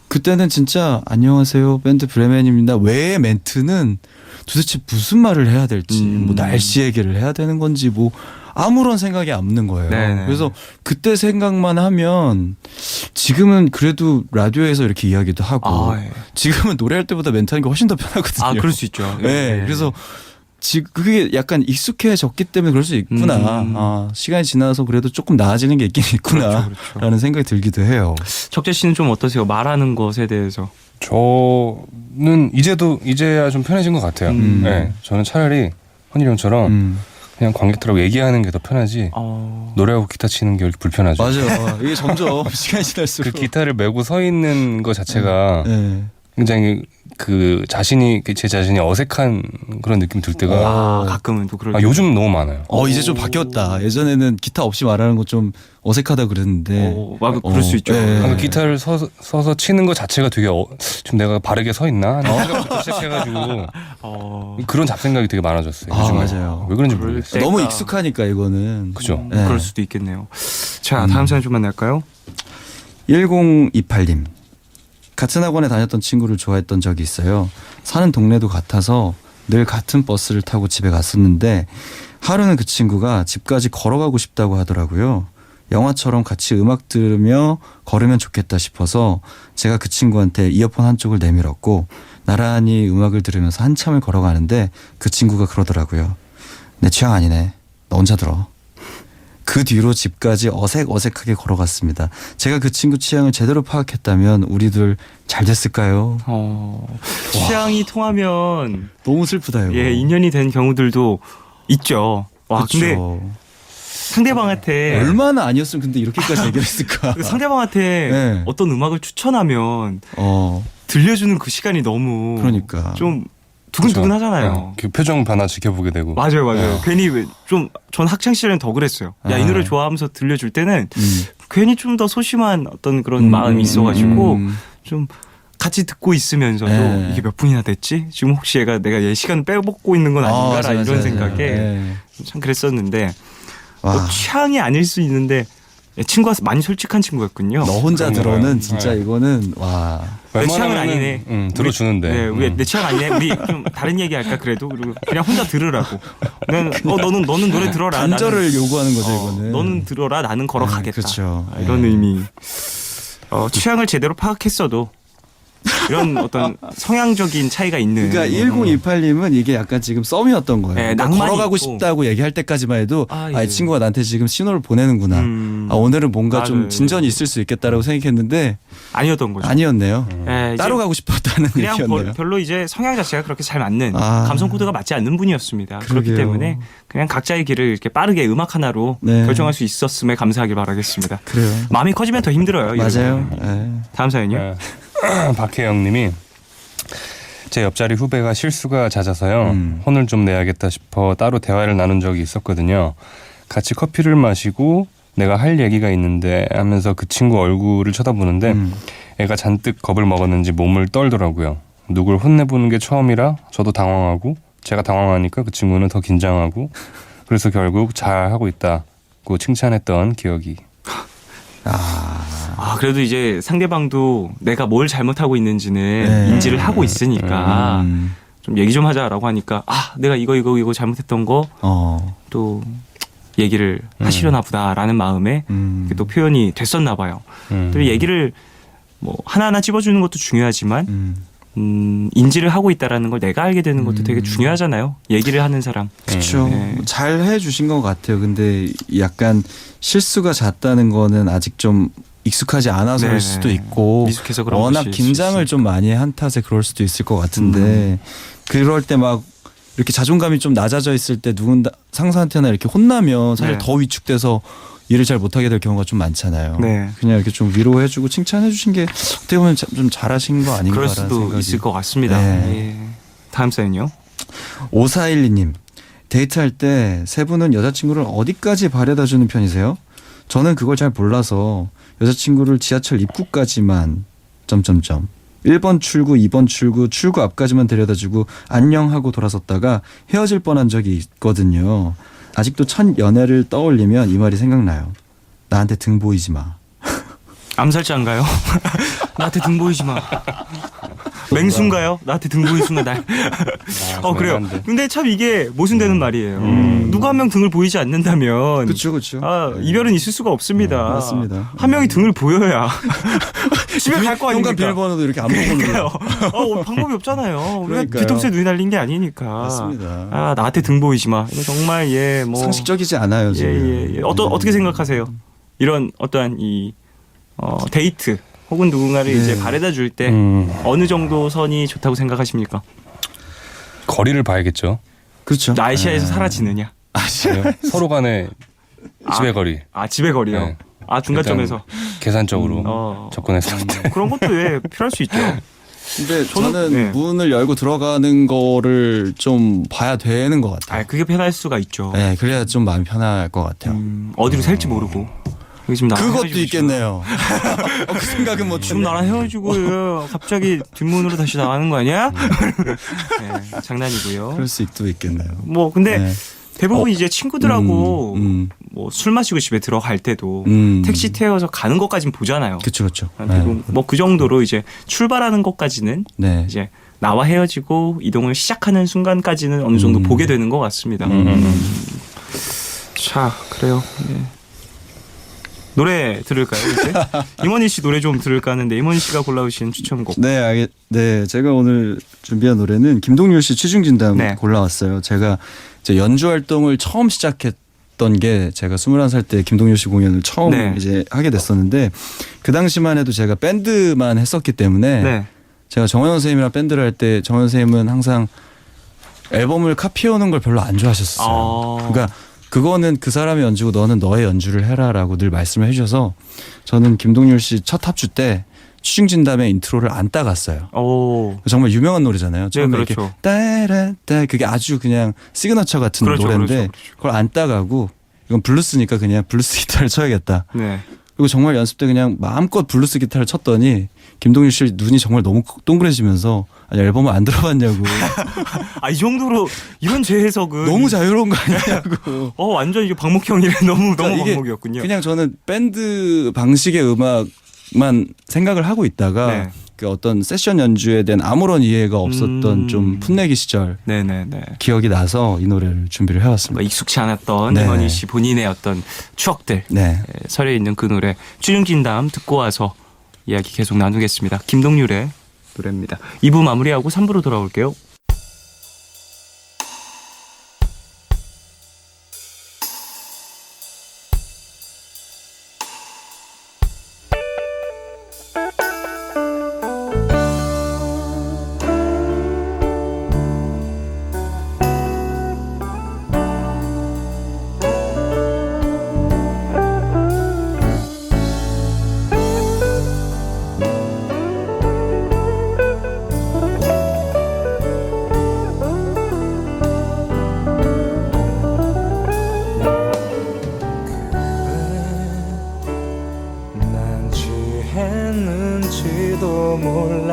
그때는 진짜 안녕하세요 밴드 브레멘입니다. 외의 멘트는 도대체 무슨 말을 해야 될지 뭐 날씨 얘기를 해야 되는 건지 뭐 아무런 생각이 없는 거예요. 네네. 그래서 그때 생각만 하면 지금은 그래도 라디오에서 이렇게 이야기도 하고 예. 지금은 노래할 때보다 멘트하는 게 훨씬 더 편하거든요. 아, 그럴 수 있죠. 네. 그래서 그게 약간 익숙해졌기 때문에 그럴 수 있구나. 아, 시간이 지나서 그래도 조금 나아지는 게 있긴 있구나. 그렇죠. 라는 생각이 들기도 해요. 적재 씨는 좀 어떠세요? 말하는 것에 대해서. 저는 이제야 좀 편해진 것 같아요. 네, 저는 차라리 헌일이 형처럼 그냥 관객들하고 얘기하는 게 더 편하지. 노래하고 기타 치는 게 이렇게 불편하죠. 맞아요. 이게 점점 시간이 지날수록 그 기타를 메고 서 있는 것 자체가 네. 굉장히 제 자신이 어색한 그런 느낌이 들 때가 가끔은 또 그럴 요즘 너무 많아요. 이제 좀 바뀌었다. 예전에는 기타 없이 말하는 거 좀 어색하다 그랬는데. 그럴 수 있죠. 네. 그 기타를 서서 치는 것 자체가 되게 좀 내가 바르게 서 있나 하는 생각부터 시작해가지고 그런 잡생각이 되게 많아졌어요. 요즘에. 맞아요. 왜 그런지 그럴 모르겠어요. 때- 너무 익숙하니까 이거는. 그죠? 네. 그럴 수도 있겠네요. 자, 다음 사연 좀 만날까요? 1028님. 같은 학원에 다녔던 친구를 좋아했던 적이 있어요. 사는 동네도 같아서 늘 같은 버스를 타고 집에 갔었는데 하루는 그 친구가 집까지 걸어가고 싶다고 하더라고요. 영화처럼 같이 음악 들으며 걸으면 좋겠다 싶어서 제가 그 친구한테 이어폰 한쪽을 내밀었고 나란히 음악을 들으면서 한참을 걸어가는데 그 친구가 그러더라고요. 내 취향 아니네. 너 혼자 들어. 그 뒤로 집까지 어색어색하게 걸어갔습니다. 제가 그 친구 취향을 제대로 파악했다면 우리들 잘 됐을까요? 취향이 통하면 너무 슬프다 이거. 예, 인연이 된 경우들도 있죠. 와, 그쵸. 근데 상대방한테 얼마나 아니었으면 근데 이렇게까지 해결했을까? 상대방한테 네. 어떤 음악을 추천하면 어, 들려주는 그 시간이 너무 그러니까. 좀 두근두근하잖아요. 네. 그 표정 변화 지켜보게 되고. 맞아요. 괜히 전 학창 시절엔 더 그랬어요. 야, 이 노래 좋아하면서 들려줄 때는 괜히 좀 더 소심한 어떤 그런 마음이 있어가지고 좀 같이 듣고 있으면서도 네. 이게 몇 분이나 됐지? 지금 혹시 내가 얘 시간을 빼먹고 있는 건 아닌가라 맞아요, 이런 맞아요. 생각에 네. 참 그랬었는데 와. 뭐 취향이 아닐 수 있는데 친구가 많이 솔직한 친구였군요. 너 혼자 그런 들어는 거예요. 진짜 네. 이거는 와. 내 취향은 웬만하면은, 아니네. 들어주는데. 네, 내 취향 아니네. 우리 좀 다른 얘기 할까 그래도 그리고 그냥 혼자 들으라고. 너는 노래 들어라. 간절을 요구하는 거죠 이거는. 너는 들어라. 나는 걸어가겠다. 그렇죠. 이런 의미. 취향을 제대로 파악했어도 이런 어떤 성향적인 차이가 있는. 그러니까 1028님은 이게 약간 지금 썸이었던 거예요. 네, 그러니까 낭만이 걸어가고 있고. 싶다고 얘기할 때까지만 해도 예. 이 친구가 나한테 지금 신호를 보내는구나. 오늘은 뭔가 좀 맞아요. 진전이 있을 수 있겠다라고 생각했는데 아니었던 거죠. 아니었네요. 예, 따로 이제 가고 싶었다는 그냥 얘기였네요. 별로 이제 성향 자체가 그렇게 잘 맞는 아. 감성 코드가 맞지 않는 분이었습니다. 그렇기 그러게요. 때문에 그냥 각자의 길을 이렇게 빠르게 음악 하나로 네. 결정할 수 있었음에 감사하길 바라겠습니다. 그래요. 마음이 커지면 더 힘들어요. 이런 맞아요. 거는. 예. 다음 사연이요. 네. 박혜영님이 제 옆자리 후배가 실수가 잦아서요. 혼을 좀 내야겠다 싶어 따로 대화를 나눈 적이 있었거든요. 같이 커피를 마시고 내가 할 얘기가 있는데 하면서 그 친구 얼굴을 쳐다보는데 애가 잔뜩 겁을 먹었는지 몸을 떨더라고요. 누굴 혼내보는 게 처음이라 저도 당황하고 제가 당황하니까 그 친구는 더 긴장하고 그래서 결국 잘하고 있다고 칭찬했던 기억이. 그래도 이제 상대방도 내가 뭘 잘못하고 있는지는 네. 인지를 하고 있으니까 좀 얘기 좀 하자라고 하니까 내가 이거 잘못했던 거 또 얘기를 하시려나 보다라는 마음에 이렇게 또 표현이 됐었나 봐요. 또 얘기를 뭐 하나하나 찝어주는 것도 중요하지만 인지를 하고 있다라는 걸 내가 알게 되는 것도 되게 중요하잖아요. 얘기를 하는 사람. 그렇죠. 네. 잘 해주신 것 같아요. 근데 약간 실수가 잦다는 거는 아직 좀 익숙하지 않아서일 네네. 수도 있고 미숙해서 그런 워낙 것일 수 긴장을 좀 많이 한 탓에 그럴 수도 있을 것 같은데 그럴 때 막 이렇게 자존감이 좀 낮아져 있을 때 누군 상사한테나 이렇게 혼나면 사실 네. 더 위축돼서 일을 잘 못하게 될 경우가 좀 많잖아요. 네. 그냥 이렇게 좀 위로해주고 칭찬해주신 게 어떻게 보면 좀 잘하신 거 아닌가라는 그럴 수도 생각이. 있을 것 같습니다. 네. 예. 다음 사연요. 5412님 데이트할 때 세 분은 여자친구를 어디까지 바래다 주는 편이세요? 저는 그걸 잘 몰라서 여자친구를 지하철 입구까지만 1번 출구 2번 출구 앞까지만 데려다주고 안녕하고 돌아섰다가 헤어질 뻔한 적이 있거든요. 아직도 첫 연애를 떠올리면 이 말이 생각나요. 나한테 등 보이지 마. 암살자인가요? 나한테 등 보이지 마. 맹수인가요? 나한테 등 보이는 순간 날. 그래요. 안 돼. 근데 참 이게 모순되는 말이에요. 누가 한 명 등을 보이지 않는다면 그렇죠. 이별은 있을 수가 없습니다. 맞습니다. 한 명이 등을 보여야 집에 갈 거 현관 아닙니까? 비밀번호도 이렇게 안 보는 그러니까요. 거예요. 방법이 없잖아요. 우리가 그러니까요. 뒤통수에 눈이 날린 게 아니니까. 맞습니다. 나한테 등 보이지 마. 이거 정말 상식적이지 않아요. 지금. 어떻게 생각하세요? 이런 어떠한 이 데이트 혹은 누군가를 네. 이제 바래다 줄 때 어느 정도 선이 좋다고 생각하십니까? 거리를 봐야겠죠. 그렇죠. 아시아에서 사라지느냐? 네. 서로 간의 집의 거리. 집의 거리요. 네. 중간점에서. 계산적으로 접근했을 때. 그런 것도 필요할 수 있죠. 근데 저는- 저는 네. 문을 열고 들어가는 거를 좀 봐야 되는 것 같아요. 그게 편할 수가 있죠. 네, 그래야 좀 마음이 편할 것 같아요. 어디로 살지 모르고. 여기 지금 나랑 그것도 헤어지고 있겠네요. 그 생각은 못 지금 했네. 나랑 헤어지고 갑자기 뒷문으로 다시 나가는 거 아니야? 네, 장난이고요. 그럴 수도 있겠네요. 근데 네. 대부분 이제 친구들하고 음. 술 마시고 집에 들어갈 때도 택시 태워서 가는 것까진 보잖아요. 그렇죠. 그 정도로 이제 출발하는 것까지는 네. 이제 나와 헤어지고 이동을 시작하는 순간까지는 어느 정도 보게 되는 것 같습니다. 자, 그래요. 네. 노래 들을까요, 이제? 임원희 씨 노래 좀 들을까 하는데 임원희 씨가 골라오신 추천곡. 네, 제가 오늘 준비한 노래는 김동률 씨 취중진담 네. 골라왔어요. 제가 이제 연주 활동을 처음 시작했던 게 제가 21살 때 김동률 씨 공연을 처음 네. 이제 하게 됐었는데 그 당시만 해도 제가 밴드만 했었기 때문에 네. 제가 정원 선생님이랑 밴드를 할 때 정원 선생님은 항상 앨범을 카피해오는 걸 별로 안 좋아하셨어요. 그러니까 그거는 그 사람의 연주고 너는 너의 연주를 해라라고 늘 말씀을 해주셔서 저는 김동률 씨 첫 합주 때 취중진담의 인트로를 안 따갔어요. 정말 유명한 노래잖아요. 처음에 그렇죠. 이렇게 따라따 그게 아주 그냥 시그너처 같은 그렇죠, 노래인데 그렇죠. 그걸 안 따가고 이건 블루스니까 그냥 블루스 기타를 쳐야겠다. 네. 그리고 정말 연습 때 그냥 마음껏 블루스 기타를 쳤더니 김동률 씨 눈이 정말 너무 동그래지면서 아니 앨범을 안 들어봤냐고. 이 정도로 이런 재해석은 너무 자유로운 거 아니냐고. 완전 이게 방목형이래. 너무 이게 방목이었군요. 그냥 저는 밴드 방식의 음악만 생각을 하고 있다가 네. 그 어떤 세션 연주에 대한 아무런 이해가 없었던 좀 풋내기 시절 네네네. 기억이 나서 이 노래를 준비를 해왔습니다. 익숙치 않았던 네. 임원희 씨 본인의 어떤 추억들 네. 서려 있는 그 노래 추중진담 듣고 와서 이야기 계속 나누겠습니다. 김동률의 노래입니다. 2부 마무리하고 3부로 돌아올게요. 난 취했는지도 몰라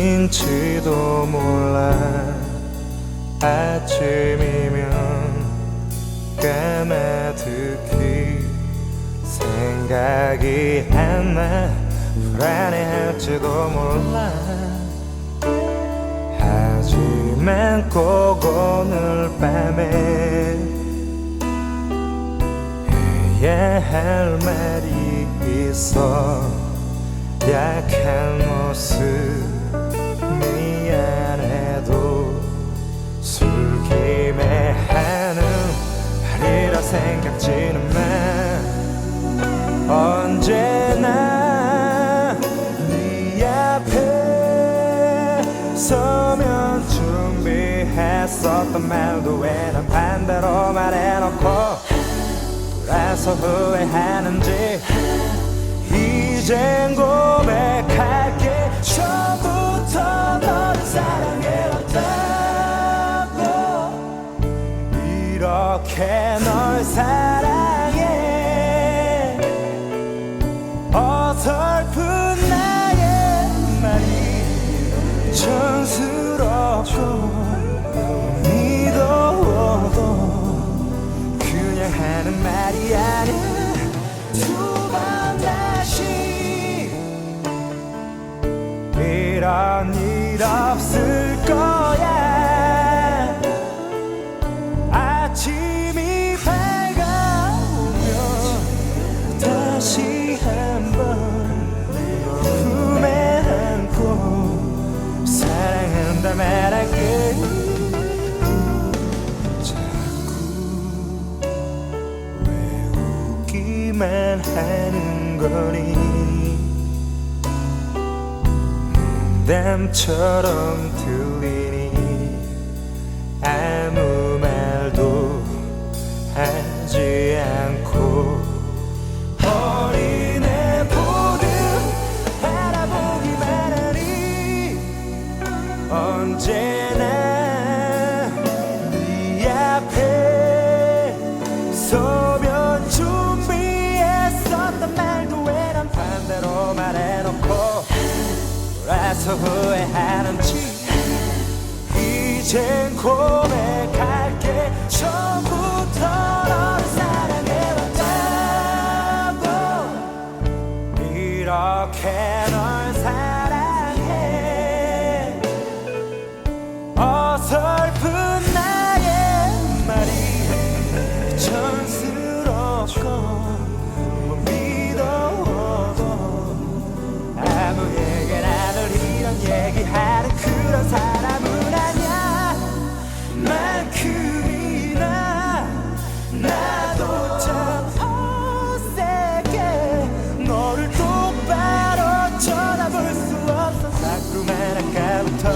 실수인지도 몰라 아침이면 까마득히 생각이 안 나 불안해할지도 몰라 하지만 꼭 오늘 밤에 해야 할 말이 있어 약한 모습 미안해도 술김에 하는 말이라 생각지는 마 언제나 네 앞에 서면 준비했었던 말도 왜 난 반대로 말해놓고 돌아서 후회하는지 이젠 고백할게 처음부터 너를 사랑해왔다고 이렇게 널 사랑해 어설픈 나의 말이 촌스럽고 믿어도 그냥 하는 말이 아니야 두 번 다시 이런 일 없을 거야 아침이 밝아오면 다시 한번 품에 안고 사랑한다 말할게 만 하는 거니 농담처럼 들리니 아무 말도 하지 않고 어린애 보듯 바라보기만 하니 언제나 네 앞에 서면 준비했었던 말도 왜 난 반대로 말해놓고 돌아서 후회하는지 이젠 고백할게 처음부터 너를 사랑해왔다고 이렇게 널 사랑해 어설픈 나의 말이 촌스럽고 못 믿어도 아무에게나 늘 이런 얘기하는 그런 사람은 아니야 만큼이나 나도 참 어색해 너를 똑바로 쳐다볼 수 없어 자꾸만 아까부터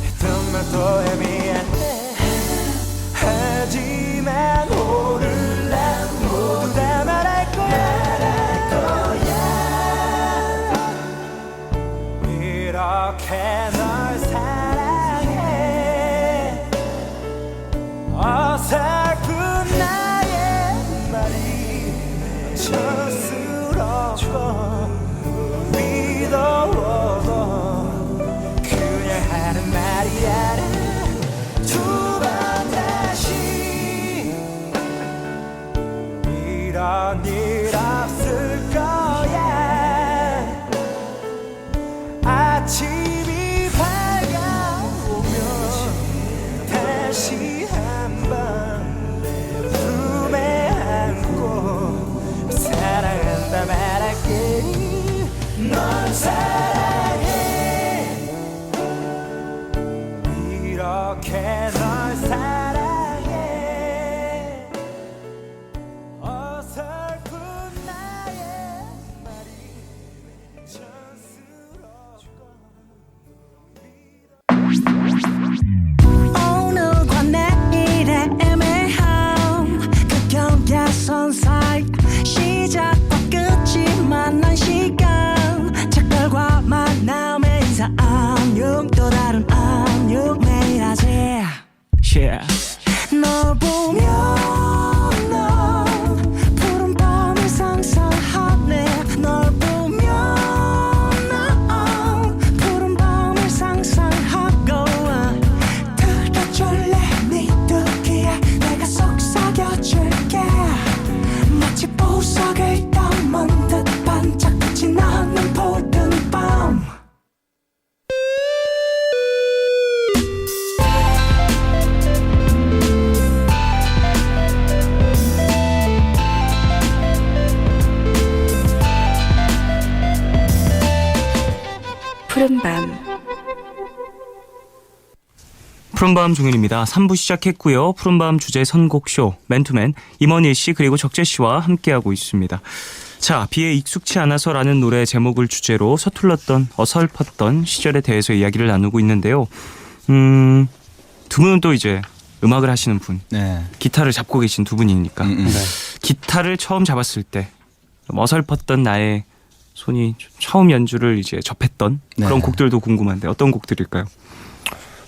했던 말도 애매한데 하지만 오늘 난 모두 다 말할 거야 이렇게 널 사랑해 어설픈 나의 말이 촌스럽고 그렇게 널 사랑해 어설픈 나의 말이 오늘과 내일의 애매함 그 경계선 사이 시작과 끝이 만난 시간 작별과 만남의 인사 안녕 또 다른 안녕 매일 하지 널 보면 난 푸른 밤을 상상하네 널 보면 난 푸른 밤을 상상하고 들어줄래 네 두기에 내가 속삭여줄게 마치 보석을 담은 듯 반짝빛이 나는 푸른 밤 푸른밤 푸른밤 종현입니다. 3부 시작했고요. 푸른밤 주제 선곡쇼 맨투맨 임원일 씨 그리고 적재 씨와 함께하고 있습니다. 자, 비에 익숙치 않아서라는 노래 제목을 주제로 서툴렀던 어설펐던 시절에 대해서 이야기를 나누고 있는데요. 두 분은 또 이제 음악을 하시는 분, 네. 기타를 잡고 계신 두 분이니까 기타를 처음 잡았을 때 좀 어설펐던 나의 손이 처음 연주를 이제 접했던 그런 네. 곡들도 궁금한데 어떤 곡들일까요?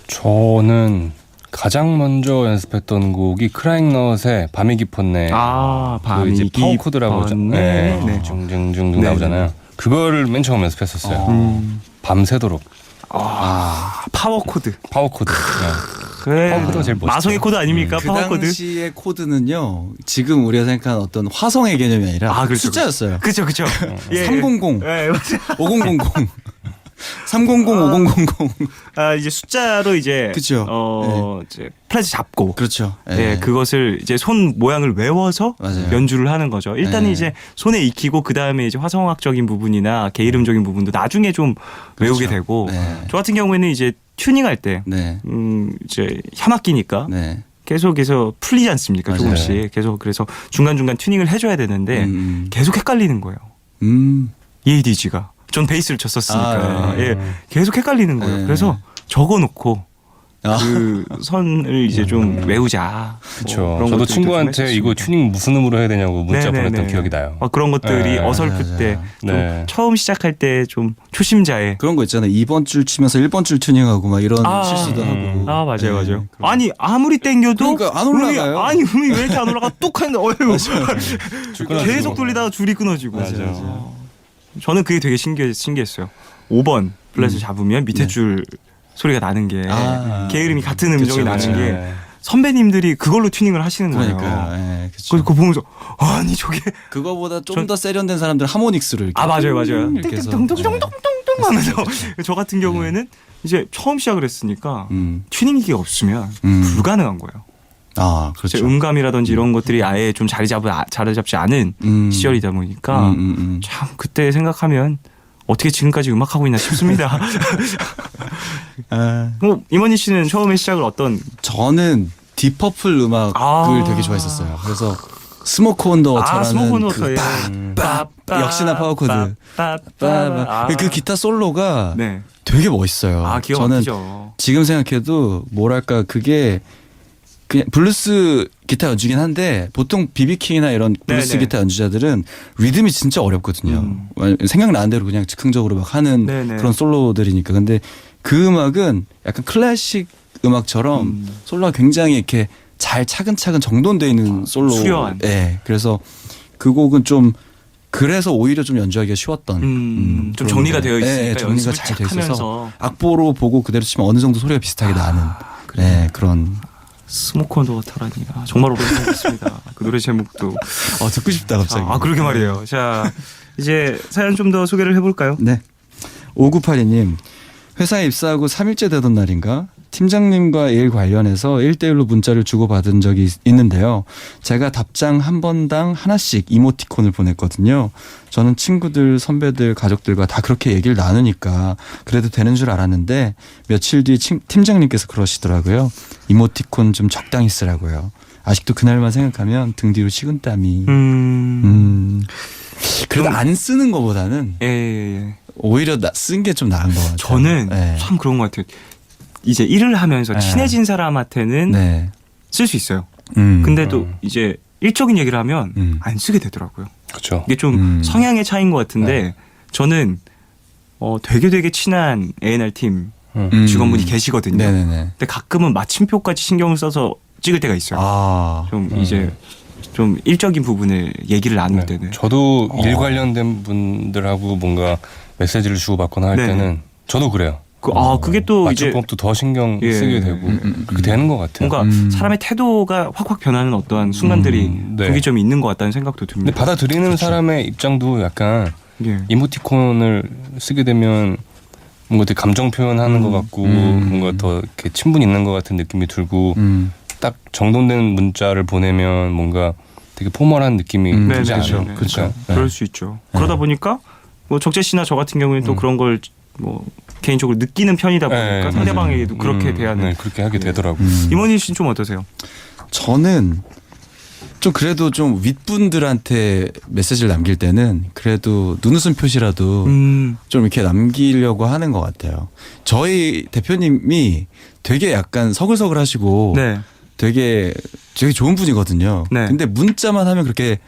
저는 가장 먼저 연습했던 곡이 크라잉넛의 밤이 깊었네. 아, 밤이 이제 파워 코드라고 깊었네. 네. 중중중 네. 나오잖아요. 그거를 맨 처음 연습했었어요. 밤새도록. 파워 코드. 파워 코드. 그래. 파워 코드가 제일 멋있죠. 마성의 코드 아닙니까? 그 파워 코드. 당시의 코드는요 지금 우리가 생각하는 어떤 화성의 개념이 아니라 그렇죠, 숫자였어요. 그렇죠, 그렇죠. 300, 예, 맞아요. 5000, 300, 5000. 아, 이제 숫자로 이제 그쵸. 이제 플랫을 잡고 그렇죠. 네, 그것을 이제 손 모양을 외워서 맞아요. 연주를 하는 거죠. 일단은 네. 이제 손에 익히고 그 다음에 이제 화성학적인 부분이나 게이름적인 부분도 나중에 좀 외우게 되고 네. 저 같은 경우에는 이제 튜닝할 때 네. 이제 현악기니까 네. 계속해서 풀리지 않습니까? 맞아요. 조금씩 계속 그래서 중간중간 튜닝을 해줘야 되는데 계속 헷갈리는 거예요. EADG가 전 베이스를 쳤었으니까 네. 예, 계속 헷갈리는 거예요. 네. 그래서 적어놓고 아. 그 선을 이제 좀 외우자. 그렇죠. 뭐 그런 저도 것들도 좀 친구한테 이거 했었습니다. 튜닝 무슨 음으로 해야 되냐고 문자 네네네. 보냈던 기억이 나요. 그런 것들이 네, 어설플 맞아요. 때 좀 네. 처음 시작할 때 좀 초심자의 그런 거 있잖아요. 2번 줄 치면서 1번 줄 튜닝하고 막 이런 아, 실수도 하고. 아 맞아요 네, 맞아요. 그런 아니 아무리 땡겨도 그러니까 안 올라가요. 아니 음이 왜 이렇게 안 올라가? 뚝 하는데 끊어지고. 계속 돌리다가 줄이 끊어지고. 맞아요. 저는 그게 되게 신기했어요. 5번 플랫을 잡으면 밑에 네. 줄 소리가 나는 게 게으름이 같은 음정이 그쵸, 나는 그쵸. 게 네. 선배님들이 그걸로 튜닝을 하시는 거예요. 그러니까. 예, 그쵸. 그래서 그거 보면서 아니 저게 그거보다 좀 더 세련된 사람들은 하모닉스를 이렇게 맞아요. 이렇게 해서. 띵띵띵띵띵띵 하면서 저 같은 경우에는 이제 처음 시작을 했으니까 튜닝기가 없으면 불가능한 거예요. 아, 제 그렇죠. 음감이라든지 이런 것들이 아예 좀 자리 잡지 않은 시절이다 보니까 참 그때 생각하면 어떻게 지금까지 음악하고 있나 싶습니다. 임원희 씨는 처음에 시작을 어떤? 저는 딥퍼플 음악을 되게 좋아했었어요. 그래서 스모크 온 더 워터라는 스모크 온 워터, 그 예. 역시나 파워 코드. 그 기타 솔로가 네. 되게 멋있어요. 기가 저는 막히죠. 지금 생각해도 뭐랄까 그게 그냥 블루스 기타 연주긴 한데 보통 비비킹이나 이런 블루스 네네. 기타 연주자들은 리듬이 진짜 어렵거든요. 생각나는 대로 그냥 즉흥적으로 막 하는 네네. 그런 솔로들이니까. 근데 그 음악은 약간 클래식 음악처럼 솔로가 굉장히 이렇게 잘 차근차근 정돈되어 있는 솔로. 수려한. 네. 그래서 그 곡은 좀 그래서 오히려 좀 연주하기가 쉬웠던. 좀 그런 정리가 노래. 되어 있으니까 네, 정리가 연습을 잘 쫙 돼 있어서 하면서. 악보로 보고 그대로 치면 어느 정도 소리가 비슷하게 나는 네, 그런. 스모크 온 더 워터라니 정말 오래 생각했습니다. 그 노래 제목도 듣고 싶다 갑자기. 그러게 말이에요. 자 이제 사연 좀 더 소개를 해볼까요? 네. 5982님 회사에 입사하고 3일째 되던 날인가 팀장님과 일 관련해서 1대1로 문자를 주고받은 적이 있는데요. 제가 답장 한 번당 하나씩 이모티콘을 보냈거든요. 저는 친구들, 선배들, 가족들과 다 그렇게 얘기를 나누니까 그래도 되는 줄 알았는데 며칠 뒤 팀장님께서 그러시더라고요. 이모티콘 좀 적당히 쓰라고요. 아직도 그날만 생각하면 등 뒤로 식은땀이. 그래도 안 쓰는 것보다는 예. 오히려 쓴 게 좀 나은 것 같아요. 저는 네. 참 그런 것 같아요. 이제 일을 하면서 네. 친해진 사람한테는 네. 쓸 수 있어요. 음. 근데도 이제 일적인 얘기를 하면 안 쓰게 되더라고요. 그렇죠. 이게 좀 성향의 차이인 것 같은데 저는 되게 친한 A&R 팀 직원분이 계시거든요. 네네네. 근데 가끔은 마침표까지 신경을 써서 찍을 때가 있어요. 아. 좀 이제 좀 일적인 부분을 얘기를 나눌 때는. 저도 일 관련된 분들하고 뭔가 메시지를 주고받거나 할 네. 때는 저도 그래요. 그게 또 이제 맞춤법도 더 신경 예. 쓰게 되고 그렇게 되는 것 같아요. 뭔가 사람의 태도가 확 변하는 어떠한 순간들이 네. 분기점이 있는 것 같다는 생각도 근데 듭니다. 받아들이는 사람의 입장도 약간 예. 이모티콘을 쓰게 되면 뭔가 되게 감정 표현하는 것 같고 뭔가 더 이렇게 친분 있는 것 같은 느낌이 들고 딱 정돈된 문자를 보내면 뭔가 되게 포멀한 느낌이 들지 않아요. 네. 그러니까 그럴 수 있죠. 그러다 보니까 뭐 적재 씨나 저 같은 경우에는 또 그런 걸 뭐 개인적으로 느끼는 편이다 보니까 네, 상대방에게도 그렇게 대하는. 네, 그렇게 하게 되더라고요. 임원희 씨는 좀 어떠세요? 저는 좀 그래도 좀 윗분들한테 메시지를 남길 때는 그래도 눈웃음 표시라도 좀 이렇게 남기려고 하는 것 같아요. 저희 대표님이 되게 약간 서글서글 하시고 네. 되게 좋은 분이거든요. 네. 근데 문자만 하면 그렇게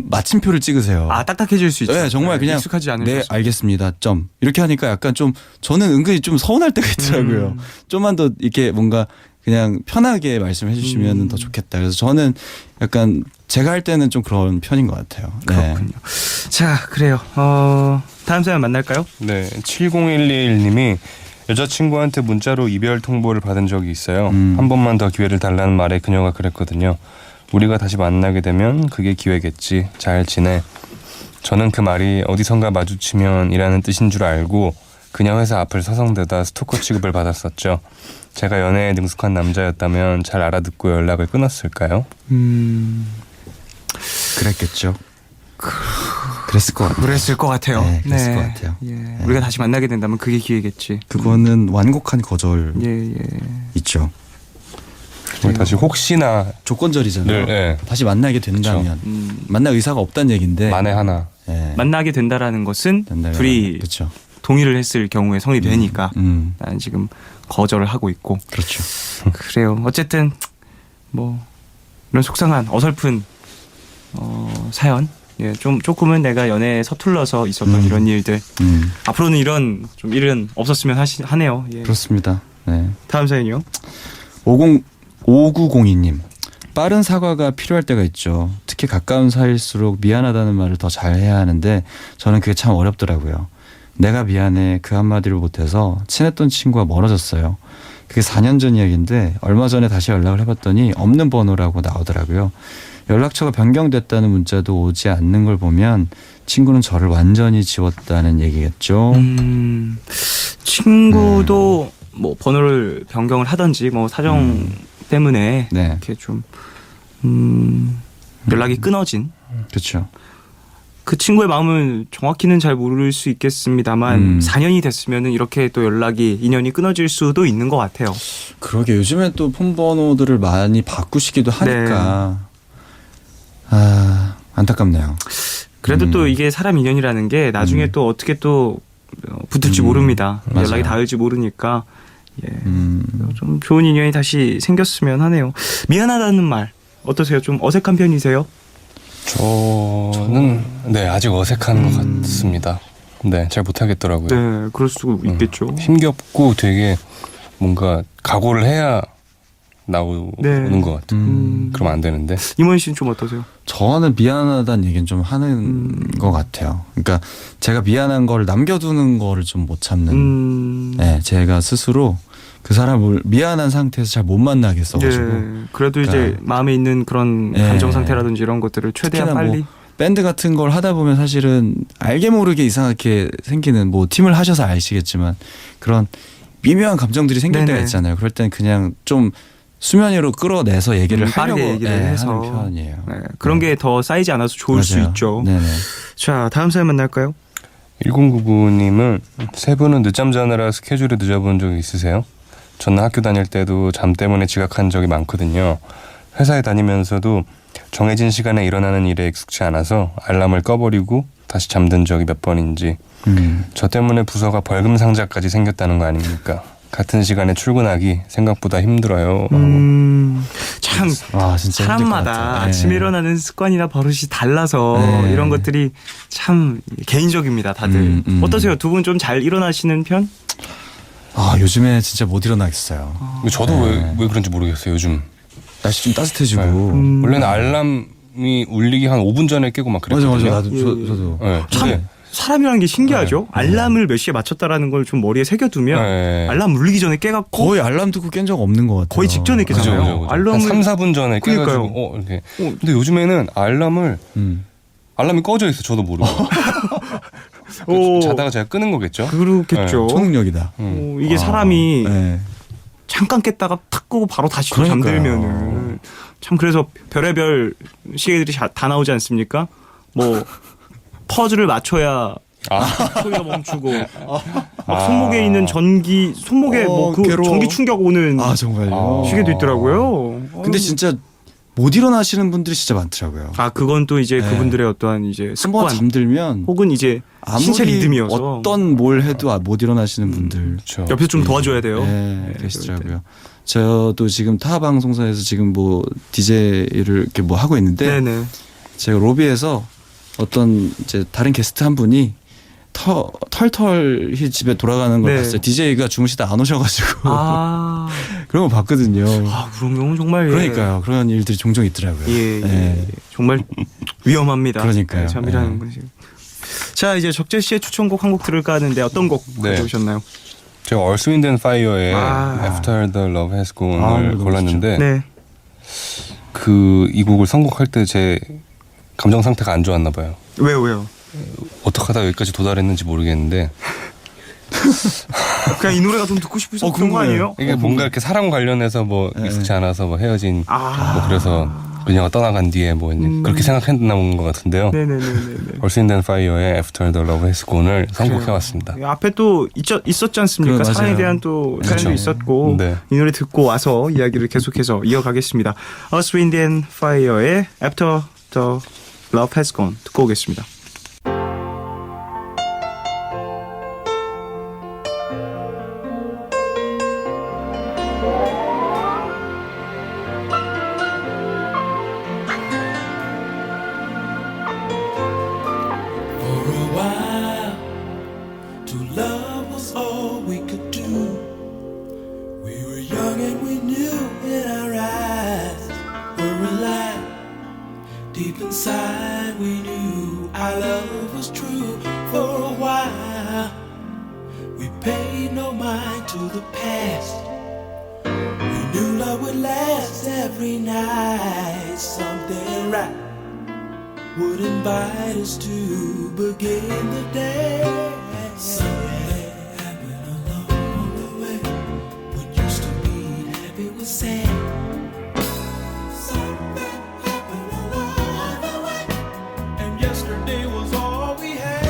마침표를 찍으세요. 딱딱해질 수 있죠. 네, 정말 그냥 익숙하지 않으셔서. 네, 알겠습니다. 점. 이렇게 하니까 약간 좀 저는 은근히 좀 서운할 때가 있더라고요. 좀만 더 이렇게 뭔가 그냥 편하게 말씀해 주시면 더 좋겠다. 그래서 저는 약간 제가 할 때는 좀 그런 편인 것 같아요. 그렇군요. 자, 그래요. 다음 사연 만날까요? 네, 70121님이 여자친구한테 문자로 이별 통보를 받은 적이 있어요. 한 번만 더 기회를 달라는 말에 그녀가 그랬거든요. 우리가 다시 만나게 되면 그게 기회겠지. 잘 지내. 저는 그 말이 어디선가 마주치면 이라는 뜻인 줄 알고 그녀 회사 앞을 서성대다 스토커 취급을 받았었죠. 제가 연애에 능숙한 남자였다면 잘 알아듣고 연락을 끊었을까요? 그랬겠죠. 그랬을 것 같아요. 그랬을 것 같아요. 네, 그랬을 것 같아요. 예. 우리가 다시 만나게 된다면 그게 기회겠지. 그거는 완곡한 거절 예. 있죠. 다시 혹시나 조건절이잖아요. 네. 다시 만나게 된다면 만날 의사가 없다는 얘기인데 만에 하나. 네. 만나게 된다라는 것은 둘이 그렇죠. 동의를 했을 경우에 성립되니까 나는 지금 거절을 하고 있고. 그렇죠. 그래요. 어쨌든 뭐 이런 속상한 어설픈 사연. 예, 조금은 내가 연애에 서툴러서 있었던 이런 일들. 앞으로는 이런 좀 일은 없었으면 하네요. 예. 그렇습니다. 네. 다음 사연이요. 5902님. 빠른 사과가 필요할 때가 있죠. 특히 가까운 사이일수록 미안하다는 말을 더 잘해야 하는데 저는 그게 참 어렵더라고요. 내가 미안해 그 한마디를 못해서 친했던 친구가 멀어졌어요. 그게 4년 전 이야기인데 얼마 전에 다시 연락을 해봤더니 없는 번호라고 나오더라고요. 연락처가 변경됐다는 문자도 오지 않는 걸 보면 친구는 저를 완전히 지웠다는 얘기겠죠. 친구도 뭐 번호를 변경을 하든지 뭐 사정 때문에 네. 이렇게 좀 연락이 끊어진 그렇죠. 그 친구의 마음을 정확히는 잘 모를 수 있겠습니다만 4년이 됐으면은 이렇게 또 인연이 끊어질 수도 있는 것 같아요. 그러게 요즘에 또 폰 번호들을 많이 바꾸시기도 하니까 안타깝네요. 그래도 또 이게 사람 인연이라는 게 나중에 또 어떻게 또 붙을지 모릅니다. 맞아요. 연락이 닿을지 모르니까 좀 좋은 인연이 다시 생겼으면 하네요. 미안하다는 말 어떠세요? 좀 어색한 편이세요? 저는 네 아직 어색한 것 같습니다. 네, 잘 못하겠더라고요. 네, 그럴 수 있겠죠. 힘겹고 되게 뭔가 각오를 해야 나오는 것 같아요. 그러면 안 되는데. 임원 씨는 좀 어떠세요? 저는 미안하다는 얘기는 좀 하는 것 같아요. 그러니까 제가 미안한 거를 남겨두는 거를 좀 못 참는. 네, 제가 스스로 그 사람을 미안한 상태에서 잘 못 만나겠어가지고. 그래도 이제 그러니까. 마음에 있는 그런 감정 상태라든지 이런 것들을 최대한 특히나 빨리. 뭐 밴드 같은 걸 하다 보면 사실은 알게 모르게 이상하게 생기는 뭐 팀을 하셔서 아시겠지만 그런 미묘한 감정들이 생길 네네. 때가 있잖아요. 그럴 땐 그냥 좀 수면 위로 끌어내서 얘기를 하려고 빠르게 얘기를 해서 하는 편이에요. 네, 그런 게 더 쌓이지 않아서 좋을 수 맞아요. 있죠. 네네. 자, 다음 사연 만날까요? 1099님은 세 분은 늦잠 자느라 스케줄이 늦어본 적 있으세요? 저는 학교 다닐 때도 잠 때문에 지각한 적이 많거든요. 회사에 다니면서도 정해진 시간에 일어나는 일에 익숙치 않아서 알람을 꺼버리고 다시 잠든 적이 몇 번인지 저 때문에 부서가 벌금 상자까지 생겼다는 거 아닙니까? 같은 시간에 출근하기 생각보다 힘들어요. 참 아, 진짜 힘들 것 사람마다 같아요. 아침에 네. 일어나는 습관이나 버릇이 달라서 네. 이런 것들이 참 개인적입니다. 다들 어떠세요? 두 분 좀 잘 일어나시는 편? 아, 요즘에 진짜 못 일어나겠어요. 저도 왜 그런지 모르겠어요. 요즘 날씨 좀 따뜻해지고. 원래는 알람이 울리기 한 5분 전에 깨고 막 맞아, 그랬거든요. 맞아. 나도 저도. 네, 참 근데 사람이라는 게 신기하죠. 알람을 몇 시에 맞췄다라는 걸 좀 머리에 새겨두면 네. 알람 울리기 전에 깨갖고 거의 알람 듣고 깬 적 없는 것 같아요. 거의 직전에 그죠, 깨잖아요. 그죠. 알람을 한 3, 4분 전에 그러니까요. 깨가지고 이렇게. 근데 요즘에는 알람이 꺼져 있어. 저도 모르고. 오, 자다가 제가 끄는 거겠죠. 그렇겠죠. 초능력이다. 이게 사람이 네. 잠깐 깼다가 탁 끄고 바로 다시 또 그러니까요. 잠들면은 참 그래서 별의별 시계들이 다 나오지 않습니까? 뭐 퍼즐을 맞춰야 소리가 멈추고 막 손목에 있는 손목에 뭐 그 괴로워. 전기 충격 오는 아, 정말요? 시계도 있더라고요. 근데 진짜 못 일어나시는 분들이 진짜 많더라고요. 아 그건 또 이제 네. 그분들의 어떠한 이제 한번 습관 잠들면 혹은 이제 신체 아무리 리듬이어서 어떤 뭘 해도 못 일어나시는 분들 그렇죠. 옆에서 좀 도와줘야 돼요. 네, 계시더라고요. 저도 지금 타 방송사에서 지금 뭐 DJ를 이렇게 뭐 하고 있는데 네네. 제가 로비에서 어떤 이제 다른 게스트 한 분이 털털히 집에 돌아가는 걸 네. 봤어요. DJ가 주무시다 안 오셔가지고 아, 그런 거 봤거든요. 그런 경우 정말 그러니까요. 그런 일들이 종종 있더라고요. 예, 네. 정말 위험합니다. 그러니까요. 잠이라는 것이. 자 이제 적재 씨의 추천곡 한 곡 들을까 하는데 어떤 곡 네. 가져오셨나요? 제가 Earth, Wind and Fire의 아. After the Love Has Gone을 너무 골랐는데 네. 이 곡을 선곡할 때 제 감정 상태가 안 좋았나 봐요. 왜요? 어떻게 하다 여기까지 도달했는지 모르겠는데 그냥 이 노래가 좀 듣고 싶으셔서 그런 거 궁금해요. 아니에요? 이게 뭔가 이렇게 사람 관련해서 뭐 익숙치 않아서 뭐 헤어진 뭐 그래서 그녀가 떠나간 뒤에 뭐 그렇게 생각했나 본 것 같은데요. 네네네네. Earth, Wind and Fire의 After the Love Has Gone을 선곡해왔습니다. 앞에 또 있었지 않습니까? 그래, 사랑에 맞아요. 대한 또 사연도 그렇죠. 있었고 네. 이 노래 듣고 와서 이야기를 계속해서 이어가겠습니다. Earth, Wind and Fire의 After the Love Has Gone 듣고 오겠습니다. For a while, to love was all we could do. We were young and we knew in our eyes were alive. Deep inside, we knew our love was true. For a while, we paid no mind to the past. We knew love would last every night. Something right would invite us to begin the day. Something happened along the way. What used to be happy was sad. Something happened along the way, and yesterday was all we had.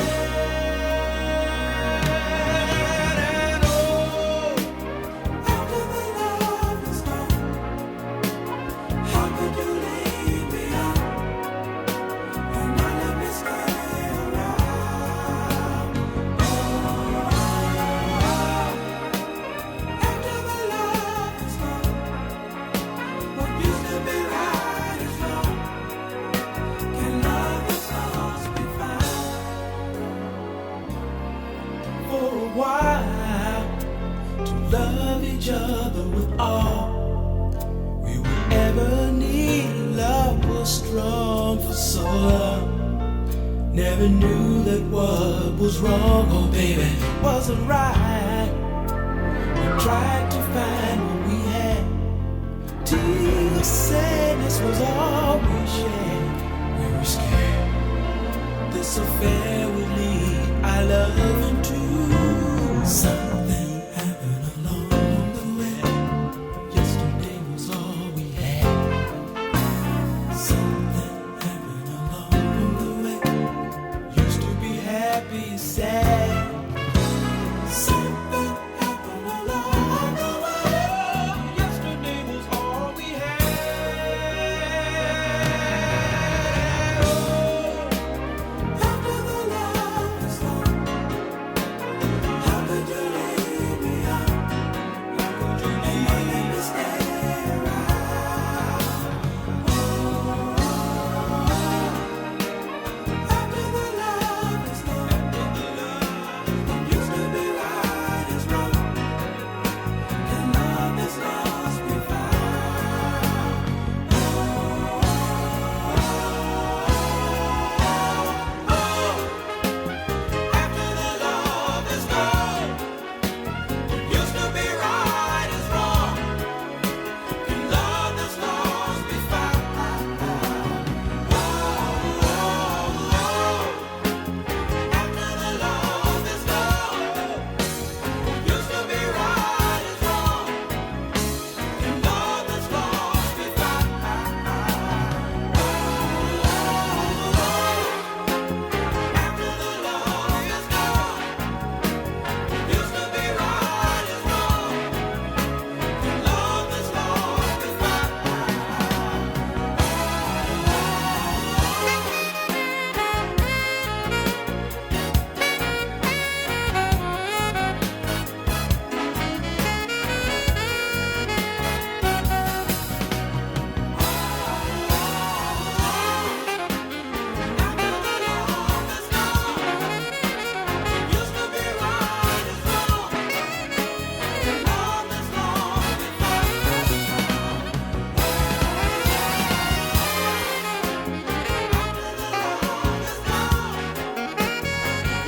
And oh, after the love is gone, how could you leave me out? And not let me stay around. After the love is gone, what used to be right is wrong. Can love that's lost be found? For a while, to love each other with all we would ever need. Love was strong for so long. Never knew that what was wrong, oh baby, wasn't right. We tried to find what we had. Tears, sadness was all we shared. We were scared this affair would lead our love into something happened along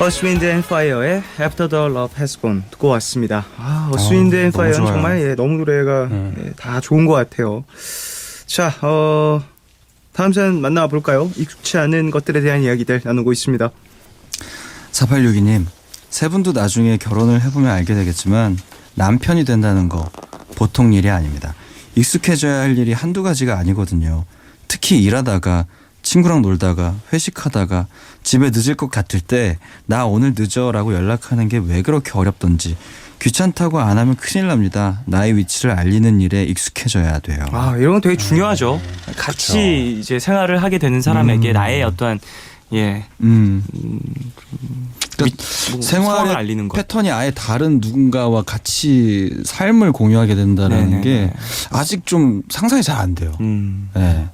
Earth, Wind and Fire의 After the Love Has Gone 듣고 왔습니다. Earth, Wind and 너무 Fire는 좋아요. 정말 너무 노래가 다 좋은 것 같아요. 자, 다음 사연 만나볼까요? 익숙치 않은 것들에 대한 이야기들 나누고 있습니다. 4862님, 세 분도 나중에 결혼을 해보면 알게 되겠지만 남편이 된다는 거 보통 일이 아닙니다. 익숙해져야 할 일이 한두 가지가 아니거든요. 특히 일하다가 친구랑 놀다가 회식하다가 집에 늦을 것 같을 때 나 오늘 늦어 라고 연락하는 게 왜 그렇게 어렵던지 귀찮다고 안 하면 큰일 납니다. 나의 위치를 알리는 일에 익숙해져야 돼요. 이런 건 되게 중요하죠. 같이 이제 생활을 하게 되는 사람에게 나의 어떠한 상황을 생활의 알리는 것. 패턴이 아예 다른 누군가와 같이 삶을 공유하게 된다는 게 아직 좀 상상이 잘 안 돼요. 네.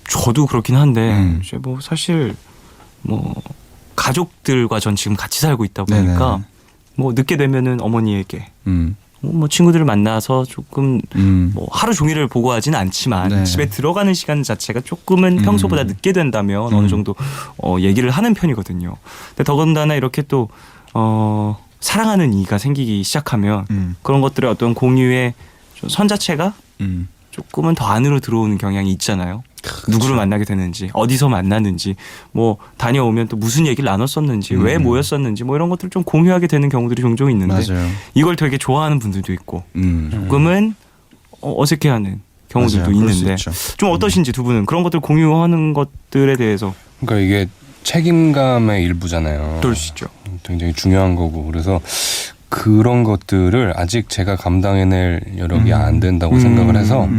저도 그렇긴 한데 이제 뭐 사실 뭐 가족들과 전 지금 같이 살고 있다 보니까 네네. 뭐 늦게 되면은 어머니에게 뭐 친구들을 만나서 조금 뭐 하루 종일을 보고 하진 않지만 네. 집에 들어가는 시간 자체가 조금은 평소보다 늦게 된다면 어느 정도 얘기를 하는 편이거든요. 근데 더군다나 이렇게 또 사랑하는 이가 생기기 시작하면 그런 것들의 어떤 공유의 좀 선 자체가 조금은 더 안으로 들어오는 경향이 있잖아요. 누구를 만나게 되는지, 어디서 만났는지, 뭐 다녀오면 또 무슨 얘기를 나눴었는지, 왜 모였었는지, 뭐 이런 것들을 좀 공유하게 되는 경우들이 종종 있는데 맞아요. 이걸 되게 좋아하는 분들도 있고 조금은 어색해하는 경우들도 맞아요. 그럴 수 있는데 있죠. 좀 어떠신지 두 분은 그런 것들 공유하는 것들에 대해서 그러니까 이게 책임감의 일부잖아요. 그럴 수 있죠. 굉장히 중요한 거고 그래서 그런 것들을 아직 제가 감당해낼 여력이 안 된다고 생각을 해서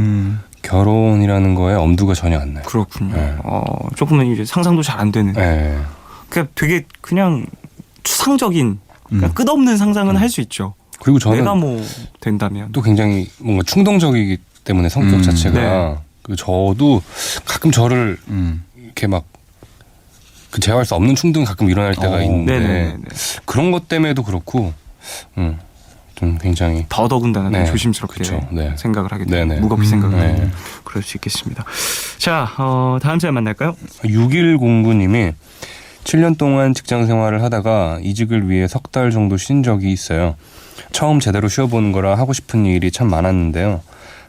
결혼이라는 거에 엄두가 전혀 안 나요. 그렇군요. 네. 조금은 이제 상상도 잘 안 되는. 네. 그냥 되게 그냥 추상적인 그냥 끝없는 상상은 할 수 있죠. 그리고 저는 내가 뭐 된다면. 또 굉장히 뭔가 충동적이기 때문에 성격 자체가 네. 그 저도 가끔 저를 이렇게 막 그 제어할 수 없는 충동이 가끔 일어날 때가 있는데 네네네. 그런 것 때문에도 그렇고 좀 굉장히 더더군다나 네, 조심스럽게 그쵸, 네. 생각을 하게 되고 네네. 무겁게 생각을 하게 네. 되고 그럴 수 있겠습니다. 자, 다음 사연 만날까요? 6109님이 7년 동안 직장 생활을 하다가 이직을 위해 석 달 정도 쉰 적이 있어요. 처음 제대로 쉬어보는 거라 하고 싶은 일이 참 많았는데요.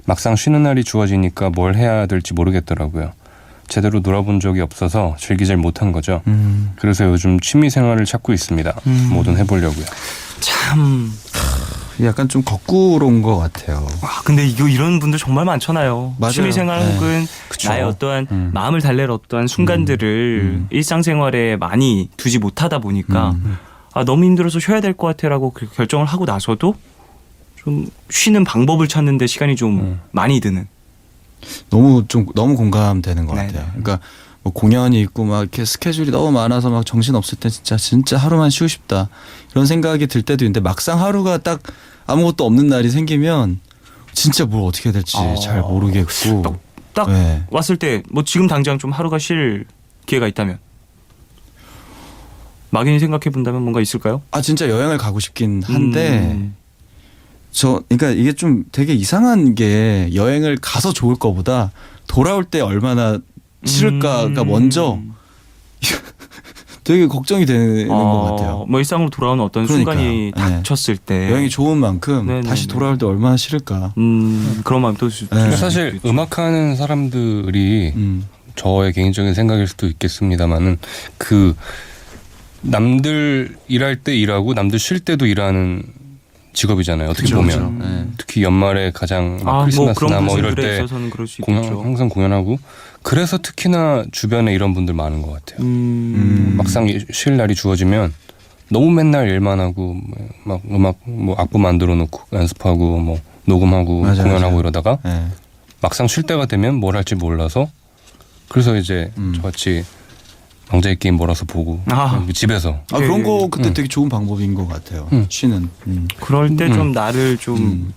막상 쉬는 날이 주어지니까 뭘 해야 될지 모르겠더라고요. 제대로 놀아본 적이 없어서 즐기질 못한 거죠. 그래서 요즘 취미 생활을 찾고 있습니다. 뭐든 해보려고요. 참. 약간 좀 거꾸로인 것 같아요. 근데 이런 분들 정말 많잖아요. 맞아요. 취미생활 네. 혹은 그쵸. 나의 어떠한 마음을 달랠 어떠한 순간들을 일상생활에 많이 두지 못하다 보니까 너무 힘들어서 쉬어야 될 것 같아라고 결정을 하고 나서도 좀 쉬는 방법을 찾는데 시간이 좀 많이 드는. 너무 공감되는 것 네네. 같아요. 그러니까 뭐 공연이 있고 막 이렇게 스케줄이 너무 많아서 막 정신 없을 때 진짜 하루만 쉬고 싶다 이런 생각이 들 때도 있는데 막상 하루가 딱 아무것도 없는 날이 생기면 진짜 뭘 어떻게 해야 될지 잘 모르겠고 딱 네. 왔을 때 뭐 지금 당장 좀 하루가 쉴 기회가 있다면 막연히 생각해 본다면 뭔가 있을까요? 진짜 여행을 가고 싶긴 한데 그러니까 이게 좀 되게 이상한 게 여행을 가서 좋을 거보다 돌아올 때 얼마나 싫을까가 먼저 되게 걱정이 되는 것 같아요. 뭐 일상으로 돌아오는 어떤 그러니까요. 순간이 네. 닥쳤을 때 여행이 좋은 만큼 네네네. 다시 돌아올 때 얼마나 싫을까. 그런 마음도 네. 사실 음악하는 사람들이 저의 개인적인 생각일 수도 있겠습니다만은 그 남들 일할 때 일하고 남들 쉴 때도 일하는 직업이잖아요. 어떻게 보면 그렇죠. 네. 특히 연말에 가장 막 뭐 크리스마스나 그런 뭐 이럴 분들에 때 있어서는 그럴 수 있겠죠. 항상 공연하고 그래서 특히나 주변에 이런 분들 많은 것 같아요. 막상 쉴 날이 주어지면 너무 맨날 일만 하고 막 음악 뭐 악보 만들어 놓고 연습하고 뭐 녹음하고 맞아요, 공연하고 맞아요. 이러다가 네. 막상 쉴 때가 되면 뭘 할지 몰라서 그래서 이제 저같이 왕자의 게임 몰아서 보고 집에서 그런 거 그때 되게 좋은 방법인 것 같아요. 쉬는. 그럴 때 좀 나를 좀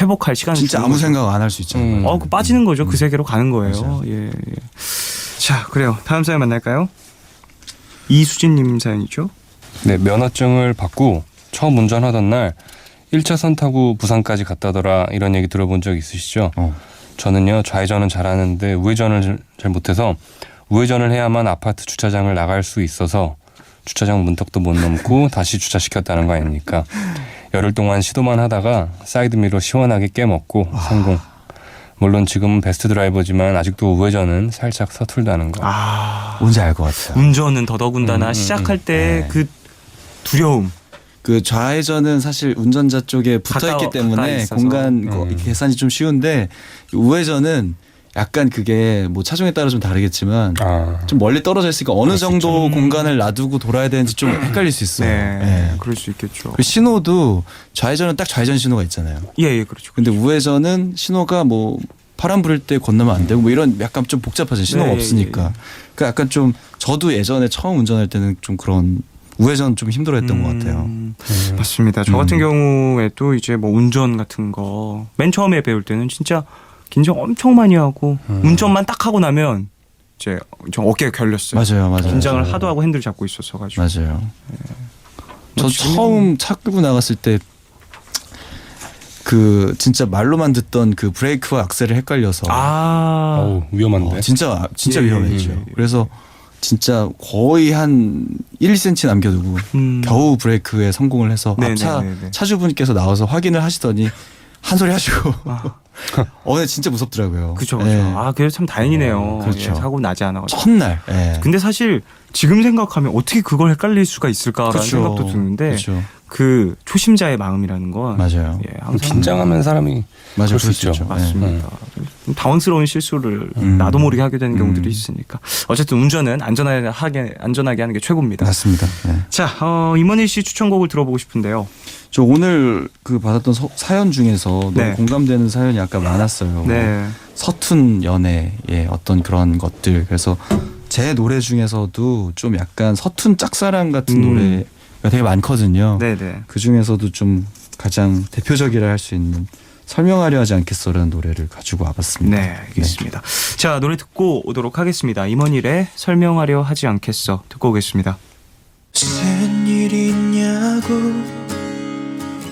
회복할 시간을 진짜 주는 아무 거죠. 생각 안 할 수 있잖아요. 그 빠지는 거죠. 그 세계로 가는 거예요. 맞아요. 예. 자, 그래요. 다음 사연 만날까요? 이수진님 사연이죠. 네, 면허증을 받고 처음 운전하던 날 1차선 타고 부산까지 갔다더라 이런 얘기 들어본 적 있으시죠? 저는요 좌회전은 잘하는데 우회전을 잘 못해서 우회전을 해야만 아파트 주차장을 나갈 수 있어서 주차장 문턱도 못 넘고 다시 주차시켰다는 거 아닙니까? 열흘 동안 시도만 하다가 사이드미러 시원하게 깨먹고 성공. 물론 지금은 베스트 드라이버지만 아직도 우회전은 살짝 서툴다는 거. 뭔지 알 것 같아요. 운전은 더더군다나 시작할 때 그 두려움. 그 좌회전은 사실 운전자 쪽에 붙어 있기 가까이 때문에 있어서. 공간 계산이 좀 쉬운데 우회전은 약간 그게 뭐 차종에 따라 좀 다르겠지만 좀 멀리 떨어져 있으니까 어느 정도 공간을 놔두고 돌아야 되는지 좀 헷갈릴 수 있어요. 네, 그럴 수 있겠죠. 그 신호도 좌회전은 딱 좌회전 신호가 있잖아요. 예, 그렇죠. 근데 우회전은 신호가 뭐 파란 불일 때 건너면 안 되고 뭐 이런 약간 좀 복잡하죠. 신호가 네, 없으니까. 그러니까 약간 좀 저도 예전에 처음 운전할 때는 좀 그런 우회전 좀 힘들어했던 것 같아요. 맞습니다. 저 같은 경우에도 이제 뭐 운전 같은 거 맨 처음에 배울 때는 진짜 긴장 엄청 많이 하고 운전만 딱 하고 나면 이제 좀 어깨가 결렸어요. 맞아요. 긴장을 하도 하고 핸들 잡고 있었어 가지고. 맞아요. 저 지금은- 처음 차 끌고 나갔을 때 그 진짜 말로만 듣던 그 브레이크와 악셀을 헷갈려서 어우, 위험한데. 진짜 예, 위험했죠. 예. 그래서 진짜 거의 한 1, 2cm 남겨두고 겨우 브레이크에 성공을 해서 앞차 네네네네. 차주분께서 나와서 확인을 하시더니 한 소리 하시고 근데 진짜 무섭더라고요. 그렇죠. 예. 그래서 참 다행이네요. 그렇죠. 예, 사고 나지 않아가지고. 첫날. 예. 근데 사실 지금 생각하면 어떻게 그걸 헷갈릴 수가 있을까라는 그렇죠. 생각도 드는데 그렇죠. 그 초심자의 마음이라는 건 맞아요. 예, 항상 긴장하면 사람이 맞아요. 그럴 수 있죠. 맞습니다. 좀 당황스러운 실수를 나도 모르게 하게 되는 경우들이 있으니까 어쨌든 운전은 안전하게 하는 게 최고입니다. 맞습니다. 네. 자, 임원희 씨 추천곡을 들어보고 싶은데요. 저 오늘 그 받았던 사연 중에서 너무 네. 공감되는 사연이 아까 많았어요. 네. 서툰 연애의 어떤 그런 것들. 그래서 제 노래 중에서도 좀 약간 서툰 짝사랑 같은 노래가 되게 많거든요. 네네. 그 중에서도 좀 가장 대표적이라 할 수 있는 설명하려 하지 않겠어라는 노래를 가지고 와봤습니다. 네, 알겠습니다. 자, 노래 듣고 오도록 하겠습니다. 임원일의 설명하려 하지 않겠어 듣고 오겠습니다. 무슨 일 있냐고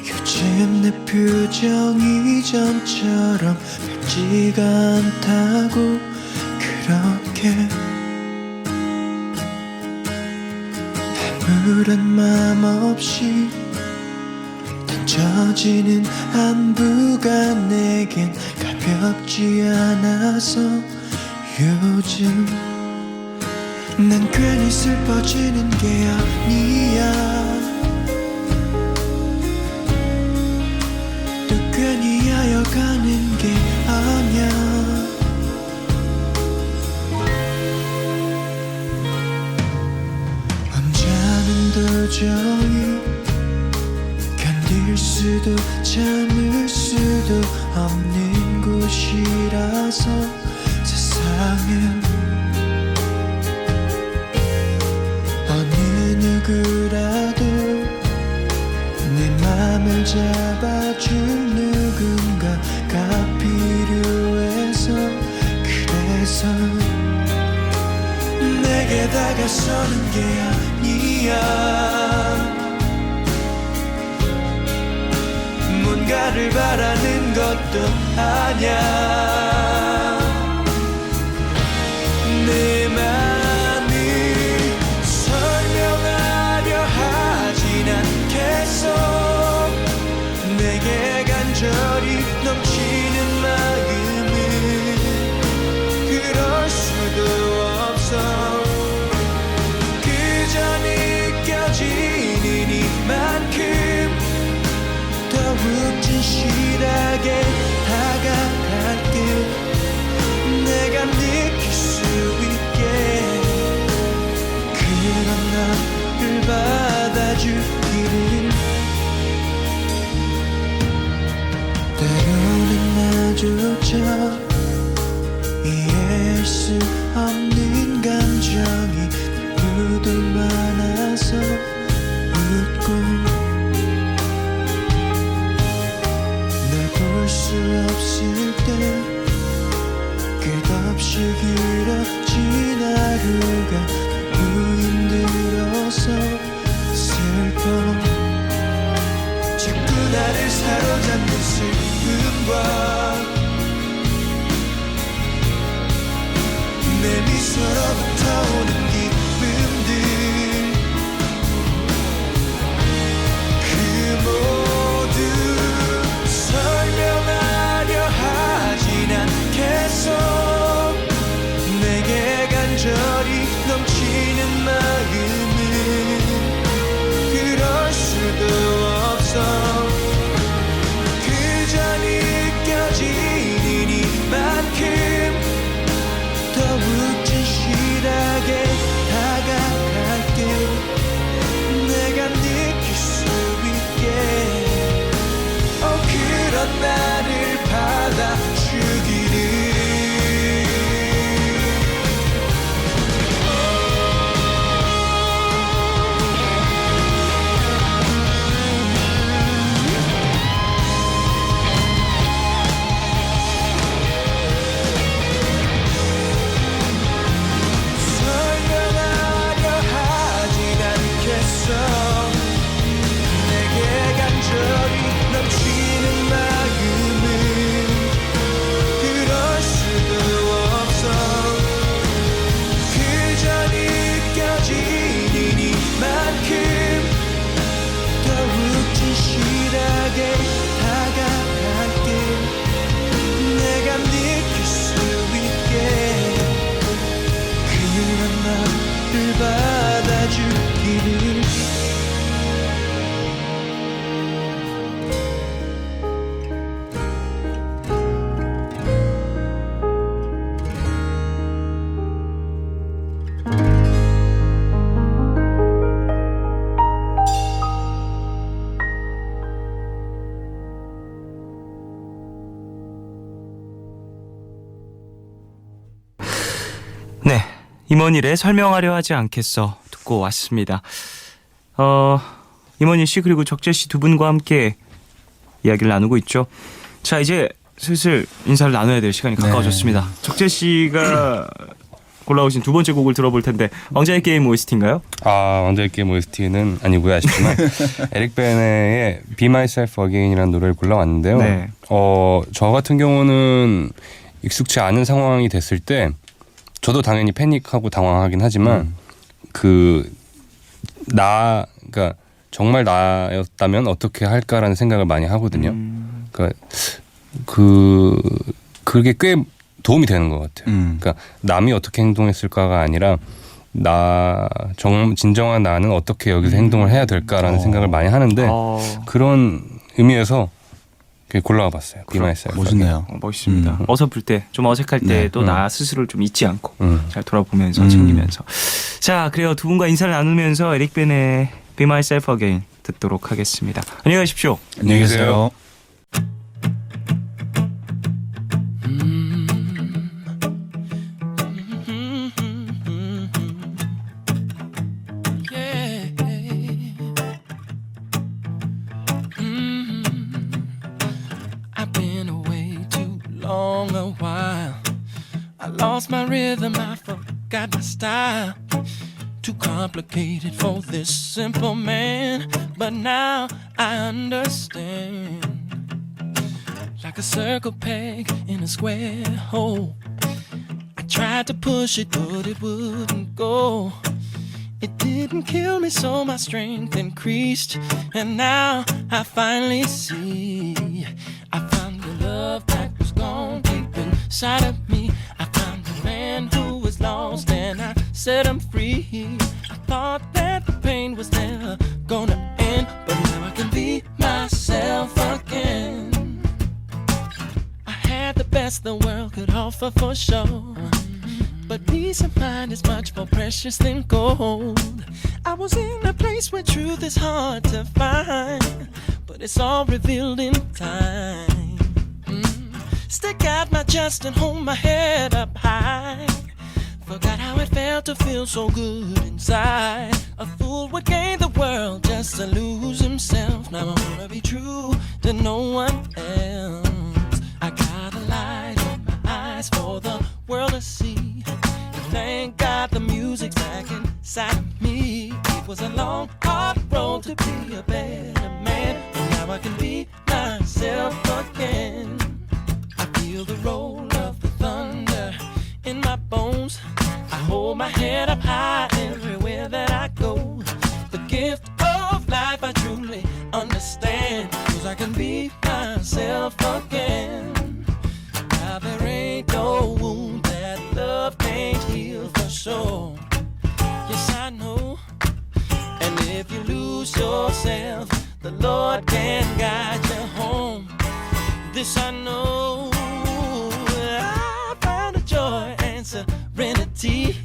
요즘 내 표정이 전처럼 밝지가 않다고 그렇게 아무런 맘 없이 던져지는 안부가 내겐 가볍지 않아서 요즘 난 괜히 슬퍼지는 게 아니야 또 괜히 하여가는 게 아니야 혼자는 도저히 견딜 수도 참을 수도 없는 곳이라서 세상에 어느 누구라도 내 맘을 잡아줄 누군가가 필요해서 그래서 내게 다가서는 게 아니야 뭔가를 바라는 것도 아니야 내 맘을 설명하려 하진 않겠어 내게 간절히 넘치는 마음은 그럴 수도 없어 그저 느껴지는 이만큼 더욱 진실하게 다가갈 듯 내가 느낄 수 있게 그런 나를 받아주기를 때로는 나조차 이해할 수 없는 감정이 너무도 많아서 웃고 볼 수 없을 때 끝없이 길어진 하루가 너무 힘들어서 슬퍼 자꾸 나를 사로잡는 슬픔과 내 미소로부터 오는 기쁨들 임원일에 설명하려 하지 않겠어 듣고 왔습니다. 임원일 씨 그리고 적재 씨 두 분과 함께 이야기를 나누고 있죠. 자, 이제 슬슬 인사를 나눠야 될 시간이 가까워졌습니다. 적재 씨가 골라오신 두 번째 곡을 들어볼 텐데 왕자의 게임 OST인가요? 왕자의 게임 OST는 아니고요. 아쉽지만 에릭 베네의 Be Myself Again이라는 노래를 골라왔는데요. 네. 저 같은 경우는 익숙치 않은 상황이 됐을 때 저도 당연히 패닉하고 당황하긴 하지만 그러니까 정말 나였다면 어떻게 할까라는 생각을 많이 하거든요. 그러니까 그게 꽤 도움이 되는 것 같아요. 그러니까 남이 어떻게 행동했을까가 아니라 진정한 나는 어떻게 여기서 행동을 해야 될까라는 생각을 많이 하는데 그런 의미에서 골라와봤어요. Be Myself. 멋있네요. 멋있습니다. 어설플 때, 좀 어색할 때도 나 스스로를 좀 잊지 않고 잘 돌아보면서 챙기면서. 자, 그래요. 두 분과 인사를 나누면서 에릭 벤의 Be Myself Again 듣도록 하겠습니다. 안녕히 가십시오. 안녕히 계세요. I've been away too long a while. I lost my rhythm, I forgot my style. Too complicated for this simple man, but now I understand. Like a circle peg in a square hole, I tried to push it, but it wouldn't go. It didn't kill me, so my strength increased, and now I finally see. I found the love that was gone deep inside of me. I found the man who was lost, and I set him free. I thought that the pain was never gonna end, but now I can be myself again. I had the best the world could offer for sure, but peace of mind is much more precious than gold. I was in a place where truth is hard to find, but it's all revealed in time. Stick out my chest and hold my head up high. Forgot how it felt to feel so good inside. A fool would gain the world just to lose himself. Now I wanna be true to no one else. I got a light in my eyes for the world to see. Thank God the music's back inside of me. It was a long, hard road to be a better man, but now I can be myself again. I feel the roll of the thunder in my bones. I hold my head up high everywhere that I go. The gift of life I truly understand, 'cause I can be myself again. Now there ain't no wound that love can't heal for sure. Yes, I know. And if you lose yourself, the Lord can guide you home. This I know. I found a joy and serenity.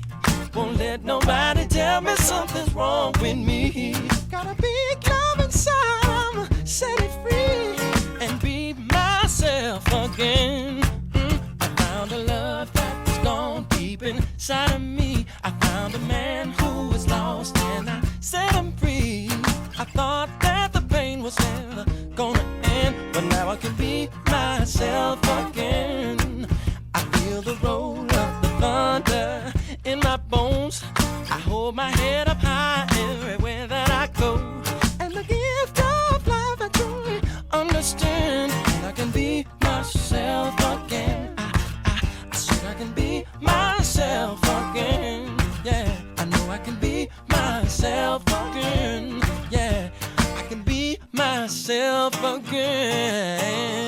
Won't let nobody tell me something's wrong with me. Got a big love inside, I'ma set it free and be myself again. I found a love that was gone deep inside of me. I found a man who was lost and I set him free. I thought that the pain was never gonna end, but now I can be myself again. I feel the roll of the thunder in my bones. I hold my head up high everywhere that I go. And the gift of life I truly understand. And I can be myself again. I said I can be myself again. Yeah, I know I can be myself again. Yeah, I can be myself again.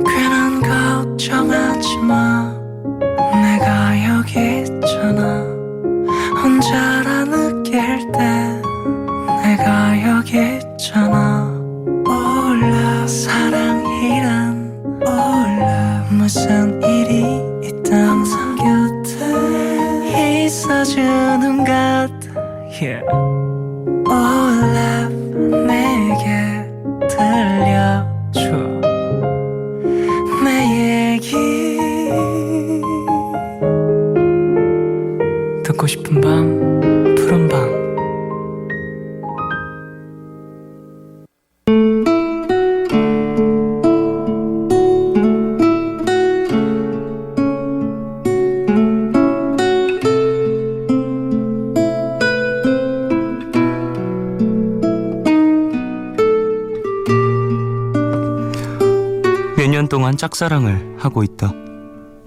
괜한 걱정하지 마, 내가 여기 있잖아. 혼자라 느낄 때 내가 여기 있잖아. 몰라 사랑이란 몰라 무슨 일이 있던 곁에 yeah. Oh love 내게 들려줘 내 얘기 듣고 싶은 밤 푸른 밤 몇 년 동안 짝사랑을 하고 있다.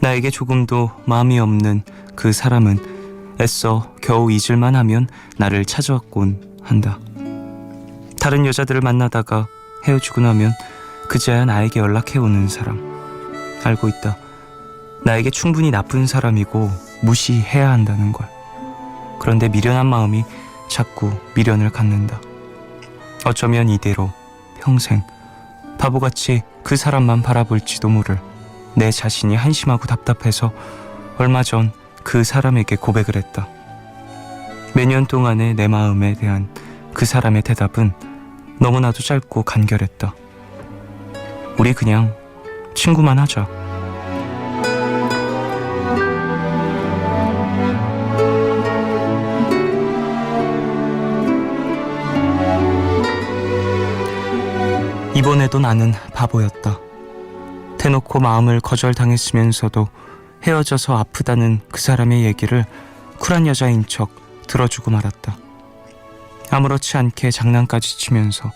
나에게 조금도 마음이 없는 그 사람은 애써 겨우 잊을만 하면 나를 찾아왔곤 한다. 다른 여자들을 만나다가 헤어지고 나면 그제야 나에게 연락해오는 사람. 알고 있다. 나에게 충분히 나쁜 사람이고 무시해야 한다는 걸. 그런데 미련한 마음이 자꾸 미련을 갖는다. 어쩌면 이대로 평생 바보같이 그 사람만 바라볼지도 모를 내 자신이 한심하고 답답해서 얼마 전 그 사람에게 고백을 했다. 몇 년 동안의 내 마음에 대한 그 사람의 대답은 너무나도 짧고 간결했다. 우리 그냥 친구만 하자. 이번에도 나는 바보였다. 대놓고 마음을 거절당했으면서도 헤어져서 아프다는 그 사람의 얘기를 쿨한 여자인 척 들어주고 말았다. 아무렇지 않게 장난까지 치면서.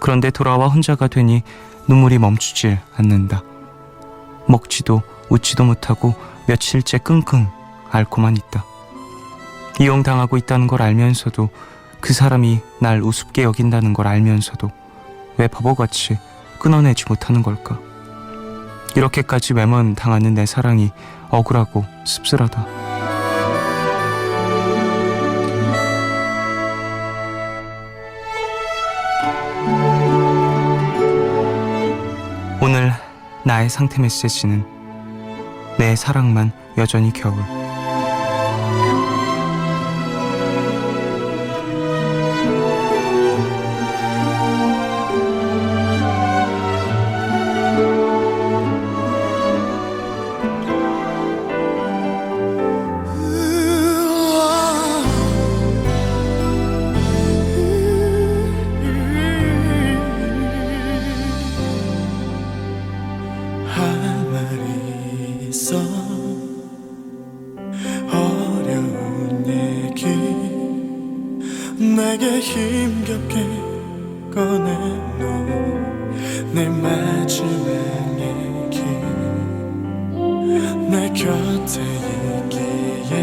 그런데 돌아와 혼자가 되니 눈물이 멈추질 않는다. 먹지도 웃지도 못하고 며칠째 끙끙 앓고만 있다. 이용당하고 있다는 걸 알면서도 그 사람이 날 우습게 여긴다는 걸 알면서도 왜 바보같이 끊어내지 못하는 걸까? 이렇게까지 외면당하는 내 사랑이 억울하고 씁쓸하다. 오늘 나의 상태 메시지는 내 사랑만 여전히 겨울. 할 말이 있어 어려운 얘기 내게 힘겹게 꺼내놓은 내 마지막 얘기 내 곁에 있기에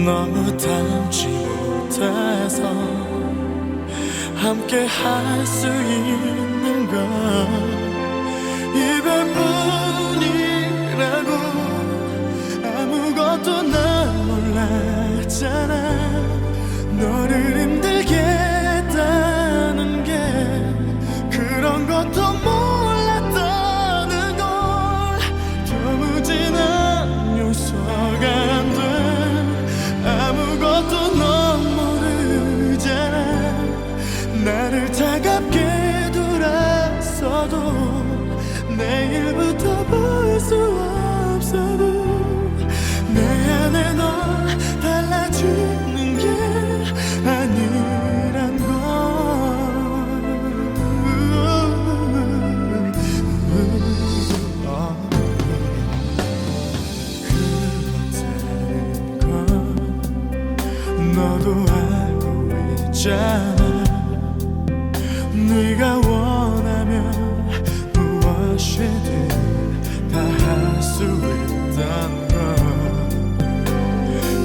너무 닮지 못해서 함께 할 수 있는 것 이별뿐이라고 아무것도 난 몰랐잖아 너를 힘들게 했다는 게 그런 것도 몰랐다는 걸 도무지는 용서가 안 돼 아무것도 넌 모르잖아 나를 차갑게 돌았어도 내일부터 볼 수 없어도 내 안에 넌 달라지는 게 아니란 걸 그렇다는 건 너도 알고 있잖아 네가 원하면 무엇이든 다 할 수 있단 걸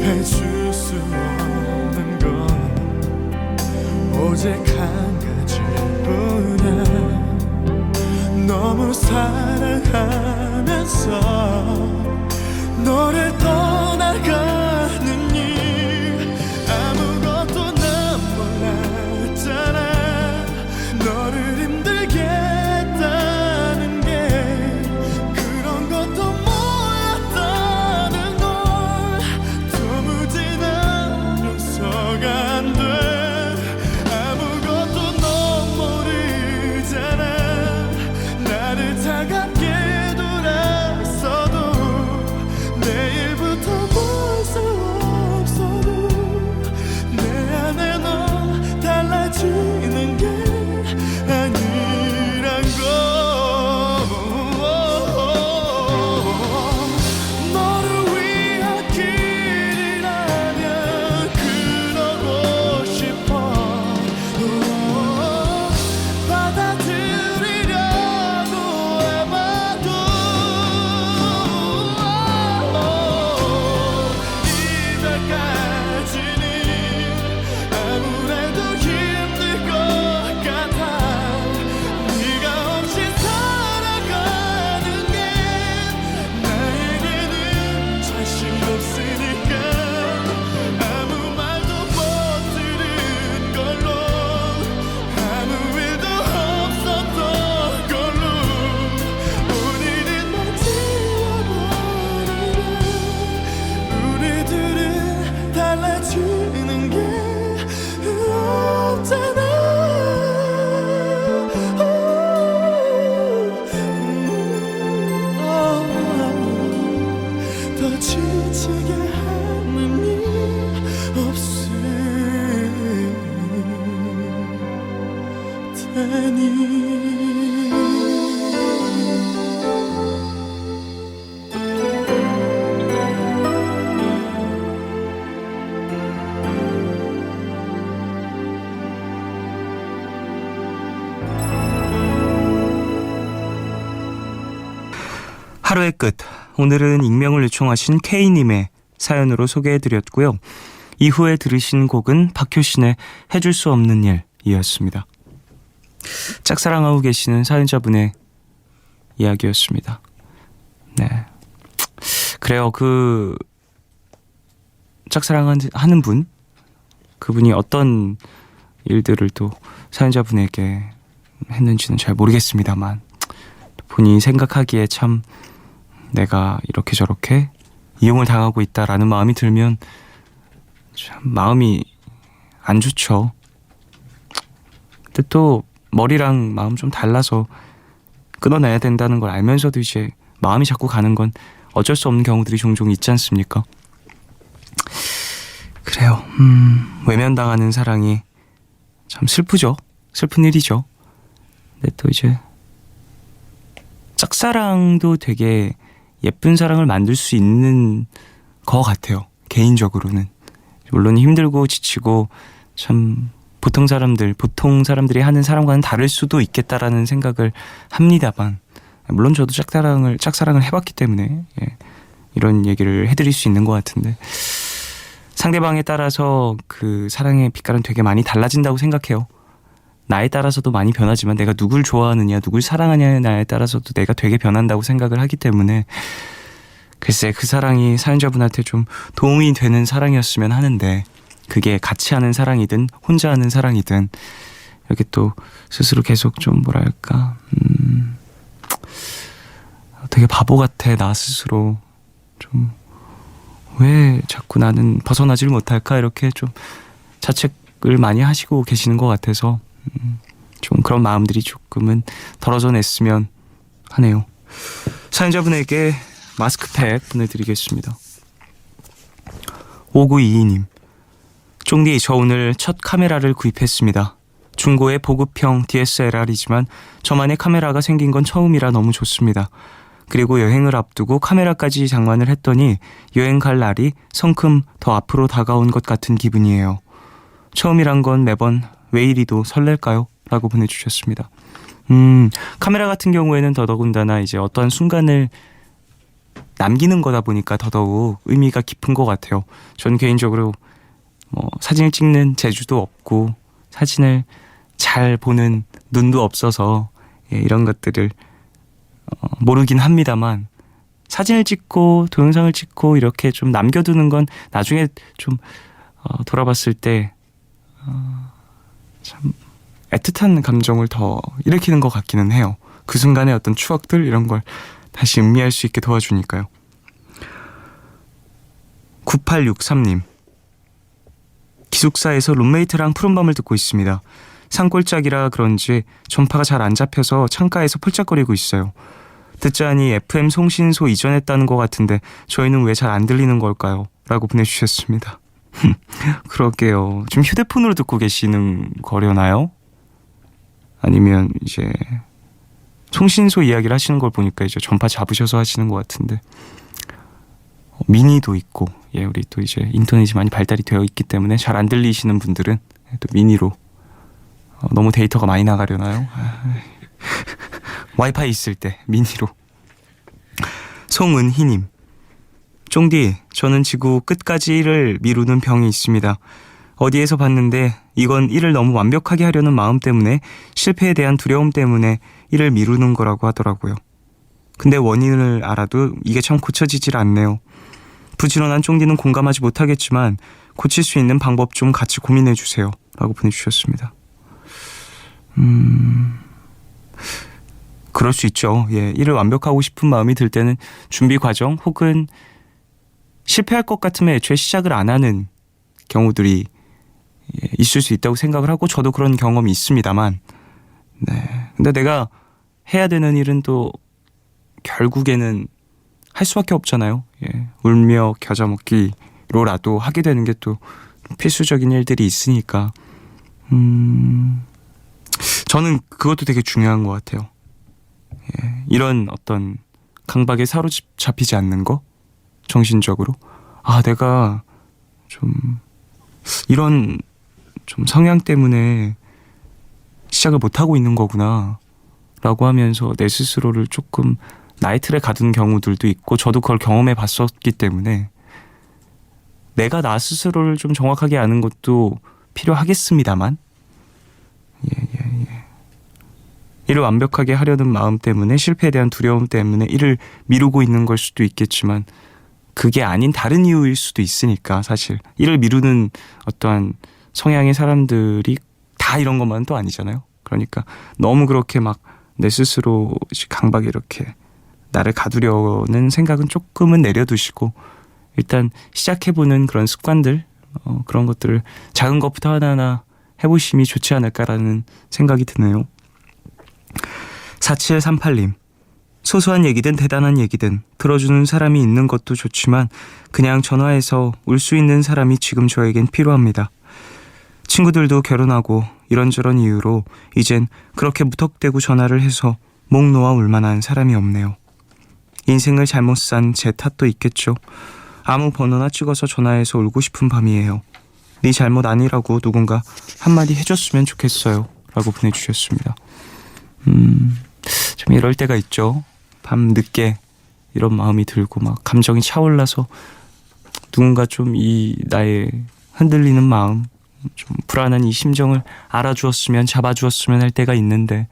해줄 수 없는 건 오직 한 가지뿐이야 너무 사랑하면서 너를 떠나가는 일 아무것도 난 몰랐잖아 너를 힘들게 했다는 게 그런 것도 몰랐다는 걸 도무지 난 차갑게 돌았어도 내일부터 볼 수 없어도 내 안에 너 달라지는 게 아니란 걸 너를 위한 길이라면 그러고 싶어 받아들이려고 해봐도 이제까지는 아무래도 힘들 것 같아 네가 없이 살아가는 게 나에게는 자신 없으니까 아무 말도 못 들은 걸로 아무 일도 없었던 걸로 오늘은 날 지워버리면 우리들은 달라지는 게 없잖아 더 지치게 하는 일 없을 테니 하루의 끝. 오늘은 익명을 요청하신 K님의 사연으로 소개해드렸고요. 이후에 들으신 곡은 박효신의 해줄 수 없는 일이었습니다. 짝사랑하고 계시는 사연자분의 이야기였습니다. 네, 그래요. 그 짝사랑하는 분, 그분이 어떤 일들을 또 사연자분에게 했는지는 잘 모르겠습니다만 본인이 생각하기에 참 내가 이렇게 저렇게 이용을 당하고 있다라는 마음이 들면 참 마음이 안 좋죠. 근데 또 머리랑 마음 좀 달라서 끊어내야 된다는 걸 알면서도 이제 마음이 자꾸 가는 건 어쩔 수 없는 경우들이 종종 있지 않습니까? 그래요. 외면당하는 사랑이 참 슬프죠. 슬픈 일이죠. 근데 또 이제 짝사랑도 되게 예쁜 사랑을 만들 수 있는 것 같아요. 개인적으로는. 물론 힘들고 지치고 참 보통 사람들이 하는 사람과는 다를 수도 있겠다라는 생각을 합니다만, 물론 저도 짝사랑을 해봤기 때문에 이런 얘기를 해드릴 수 있는 것 같은데, 상대방에 따라서 그 사랑의 빛깔은 되게 많이 달라진다고 생각해요. 나에 따라서도 많이 변하지만 내가 누굴 좋아하느냐, 누굴 사랑하냐에 따라서도 내가 되게 변한다고 생각을 하기 때문에, 글쎄 그 사랑이 사연자분한테 좀 도움이 되는 사랑이었으면 하는데, 그게 같이 하는 사랑이든 혼자 하는 사랑이든 이렇게 또 스스로 계속 좀 뭐랄까 되게 바보 같아. 나 스스로 좀 왜 자꾸 나는 벗어나질 못할까, 이렇게 좀 자책을 많이 하시고 계시는 것 같아서 좀 그런 마음들이 조금은 덜어져냈으면 하네요. 사연자분에게 마스크팩 보내드리겠습니다. 5922님, 쫑디, 저 오늘 첫 카메라를 구입했습니다. 중고의 보급형 DSLR이지만 저만의 카메라가 생긴 건 처음이라 너무 좋습니다. 그리고 여행을 앞두고 카메라까지 장만을 했더니 여행 갈 날이 성큼 더 앞으로 다가온 것 같은 기분이에요. 처음이란 건 매번 왜 이리도 설렐까요? 라고 보내주셨습니다. 카메라 같은 경우에는 더더군다나 이제 어떠한 순간을 남기는 거다 보니까 더더욱 의미가 깊은 것 같아요. 전 개인적으로 사진을 찍는 재주도 없고 사진을 잘 보는 눈도 없어서 이런 것들을 모르긴 합니다만, 사진을 찍고 동영상을 찍고 이렇게 좀 남겨두는 건 나중에 좀 돌아봤을 때 참 애틋한 감정을 더 일으키는 것 같기는 해요. 그 순간의 어떤 추억들, 이런 걸 다시 음미할 수 있게 도와주니까요. 9863님, 기숙사에서 룸메이트랑 푸른밤을 듣고 있습니다. 산골짜기라 그런지 전파가 잘 안 잡혀서 창가에서 폴짝거리고 있어요. 듣자니 FM 송신소 이전했다는 것 같은데 저희는 왜 잘 안 들리는 걸까요? 라고 보내주셨습니다. 그러게요. 좀 휴대폰으로 듣고 계시는 거려나요? 아니면 이제 송신소 이야기를 하시는 걸 보니까 이제 전파 잡으셔서 하시는 것 같은데 미니도 있고 우리 또 이제 인터넷이 많이 발달이 되어 있기 때문에 잘 안 들리시는 분들은 또 미니로 너무 데이터가 많이 나가려나요? 와이파이 있을 때 미니로. 송은희님, 쫑디, 저는 지구 끝까지 일을 미루는 병이 있습니다. 어디에서 봤는데 이건 일을 너무 완벽하게 하려는 마음 때문에, 실패에 대한 두려움 때문에 일을 미루는 거라고 하더라고요. 근데 원인을 알아도 이게 참 고쳐지질 않네요. 부지런한 쫑디는 공감하지 못하겠지만 고칠 수 있는 방법 좀 같이 고민해 주세요. 라고 보내주셨습니다. 그럴 수 있죠. 일을 완벽하고 싶은 마음이 들 때는 준비 과정 혹은 실패할 것 같으면 애초에 시작을 안 하는 경우들이 있을 수 있다고 생각을 하고, 저도 그런 경험이 있습니다만, 근데 내가 해야 되는 일은 또 결국에는 할 수밖에 없잖아요. 울며 겨자 먹기로라도 하게 되는 게 또 필수적인 일들이 있으니까 저는 그것도 되게 중요한 것 같아요. 이런 어떤 강박에 사로잡히지 않는 거, 정신적으로 내가 좀 이런 좀 성향 때문에 시작을 못하고 있는 거구나 라고 하면서 내 스스로를 조금 나의 틀에 가둔 경우들도 있고, 저도 그걸 경험해 봤었기 때문에 내가 나 스스로를 좀 정확하게 아는 것도 필요하겠습니다만, 일을 완벽하게 하려는 마음 때문에, 실패에 대한 두려움 때문에 일을 미루고 있는 걸 수도 있겠지만, 그게 아닌 다른 이유일 수도 있으니까, 사실 일을 미루는 어떠한 성향의 사람들이 다 이런 것만은 또 아니잖아요. 그러니까 너무 그렇게 막 내 스스로 강박에 이렇게 나를 가두려는 생각은 조금은 내려두시고, 일단 시작해보는 그런 습관들, 그런 것들을 작은 것부터 하나하나 해보심이 좋지 않을까라는 생각이 드네요. 4738님, 소소한 얘기든 대단한 얘기든 들어주는 사람이 있는 것도 좋지만 그냥 전화해서 울 수 있는 사람이 지금 저에겐 필요합니다. 친구들도 결혼하고 이런저런 이유로 이젠 그렇게 무턱대고 전화를 해서 목 놓아 울만한 사람이 없네요. 인생을 잘못 산 제 탓도 있겠죠. 아무 번호나 찍어서 전화해서 울고 싶은 밤이에요. 네 잘못 아니라고 누군가 한마디 해줬으면 좋겠어요. 라고 보내주셨습니다. 좀 이럴 때가 있죠. 밤 늦게 이런 마음이 들고 막 감정이 차올라서 누군가 좀 이 나의 흔들리는 마음, 좀 불안한 이 심정을 알아주었으면, 잡아주었으면 할 때가 있는데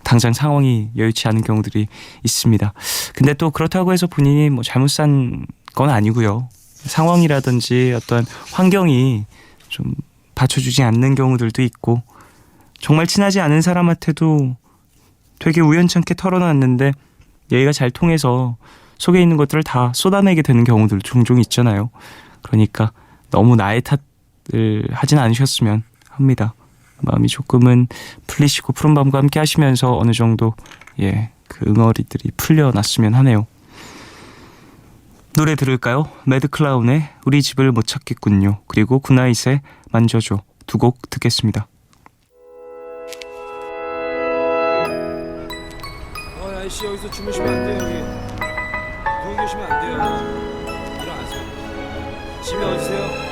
당장 상황이 여의치 않은 경우들이 있습니다. 근데 또 그렇다고 해서 본인이 뭐 잘못 산 건 아니고요. 상황이라든지 어떤 환경이 좀 받쳐주지 않는 경우들도 있고, 정말 친하지 않은 사람한테도 되게 우연찮게 털어놨는데 얘기가 잘 통해서 속에 있는 것들을 다 쏟아내게 되는 경우들 종종 있잖아요. 그러니까 너무 나의 탓을 하진 않으셨으면 합니다. 마음이 조금은 풀리시고 푸른밤과 함께 하시면서 어느 정도 그 응어리들이 풀려났으면 하네요. 노래 들을까요? 매드클라운의 우리 집을 못 찾겠군요. 그리고 굿나잇의 만져줘, 두 곡 듣겠습니다. 아저씨 여기서 주무시면 안 돼요. 여기 누워 계시면 안 돼요. 일어나세요. 집에 어디세요?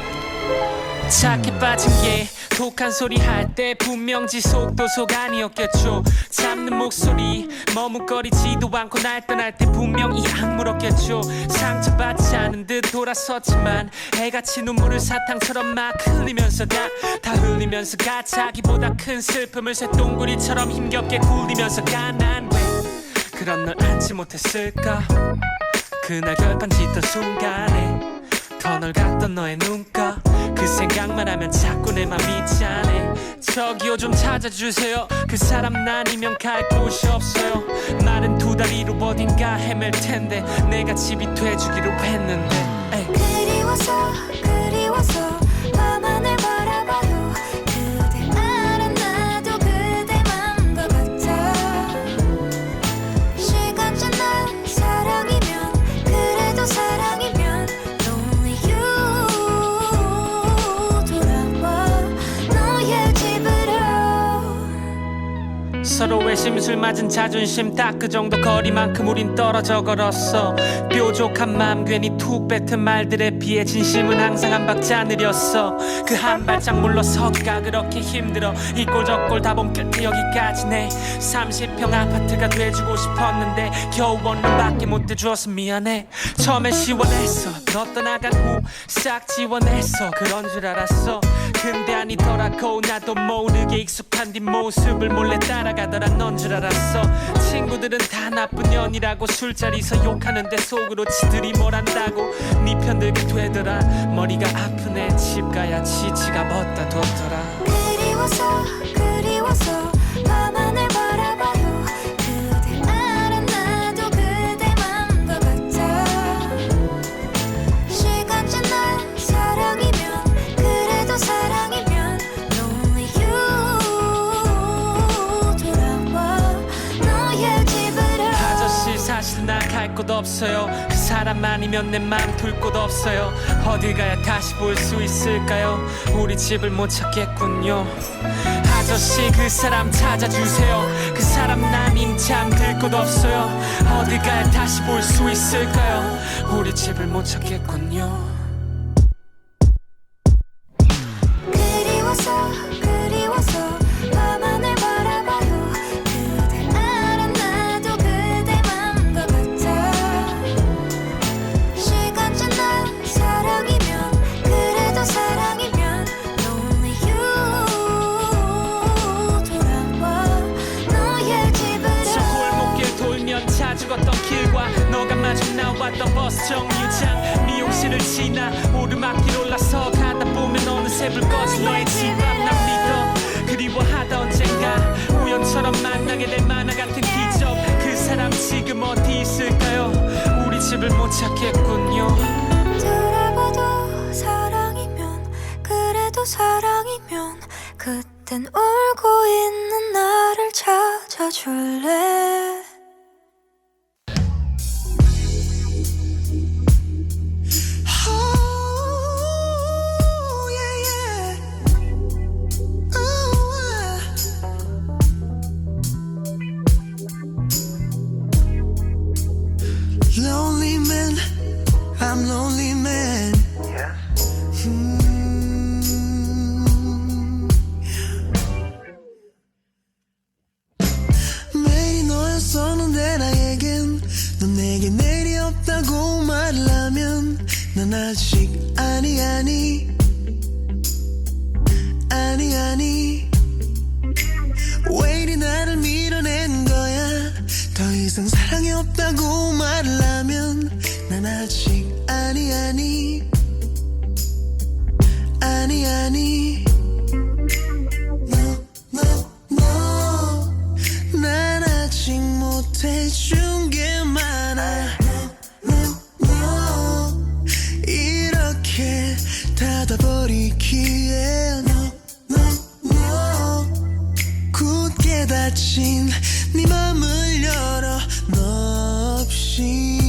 착해 빠진 게 독한 소리 할 때 분명 지속도속 아니었겠죠. 잡는 목소리 머뭇거리지도 않고 날 떠날 때 분명 이 악물었겠죠. 상처받지 않은 듯 돌아섰지만 애같이 눈물을 사탕처럼 막 흘리면서 다 흘리면서 가. 자기보다 큰 슬픔을 쇳동구리처럼 힘겹게 굴리면서 가. 난 왜 그런 널 안지 못했을까. 그날 결판 짓던 순간에 더 널 같던 너의 눈가, 그 생각만 하면 자꾸 내 맘이 짠해. 저기요 좀 찾아주세요. 그 사람 아니면 갈 곳이 없어요. 말은 두 다리로 어딘가 헤맬 텐데 내가 집이 돼주기로 했는데. 에이. 그리워서 나만을 바라봐도 그대 심술 맞은 자존심 딱 그 정도 거리만큼 우린 떨어져 걸었어. 뾰족한 맘 괜히 툭 뱉은 말들에 비해 진심은 항상 한 박자 느렸어. 그 한 발짝 물러서기가 그렇게 힘들어. 이 꼴 저 꼴 다 본 끝에 여기까지네. 30평 아파트가 돼주고 싶었는데 겨우 원룸밖에 못 돼줘서 미안해. 처음엔 시원했어. 너 떠나간 후 싹 지워냈어. 그런 줄 알았어. 근데 아니더라고. 나도 모르게 익숙한 뒷모습을 몰래 따라가더라. 넌 줄 알았어. 친구들은 다 나쁜 년이라고 술자리에서 욕하는데 속으로 지들이 뭘 안다고 네 편 들게 되더라. 머리가 아프네. 집 가야 지치가 멋다 뒀더라. 그리워서 밤하늘 바라봐도 그대 알아 나도 그대 맘과 같아. 시간 지나 사랑이면 그래도 사랑이면 Lonely you 돌아와 너의 집으로. 아저씨 사실 나 갈 곳 없어요. 그 사람 아니면 내 맘 둘 곳 없어요. 어딜 가야 다시 볼 수 있을까요? 우리 집을 못 찾겠군요. 아저씨 그 사람 찾아주세요. 그 사람 아님 잠들 곳 없어요. 어딜 가야 다시 볼 수 있을까요? 우리 집을 못 찾겠군요. 그리워서 밤하늘 바라봐도 그대 알아 나도 그대 맘과 같아. 시간 지나 사랑이면 그래도 사랑이면 Lonely you 돌아와 너의 집으로. 저 골목길 돌면 자주 걷던 길과 너가 마중 나왔던 버스 정류장 미용실을 지나 오르막길 올라서 가다 보면 어느새 불 꺼진 너의 집 앞 난 믿어. 그리워하다 언젠가 우연처럼 만나게 될 만화 같은 기적. 그 사람 지금 어디 있을까요? 우리 집을 못 찾겠군요. 돌아봐도 사랑이면 그래도 사랑이면 그땐 울고 있는 나를 찾아줄래. Lonely man, I'm lonely man. 매일이 너였었는데 나에겐 넌 내게 내일이 없다고 말을 하면 난 아직 아니 왜 이리 나를 밀어낸 거야. 더 이상 사랑이 없다고 말을 하면 난 아직 아니 난 아직 못해준 게 많아. 이렇게 닫아버리기에 굳게 닫힌 네 맘을 열어. 너 없이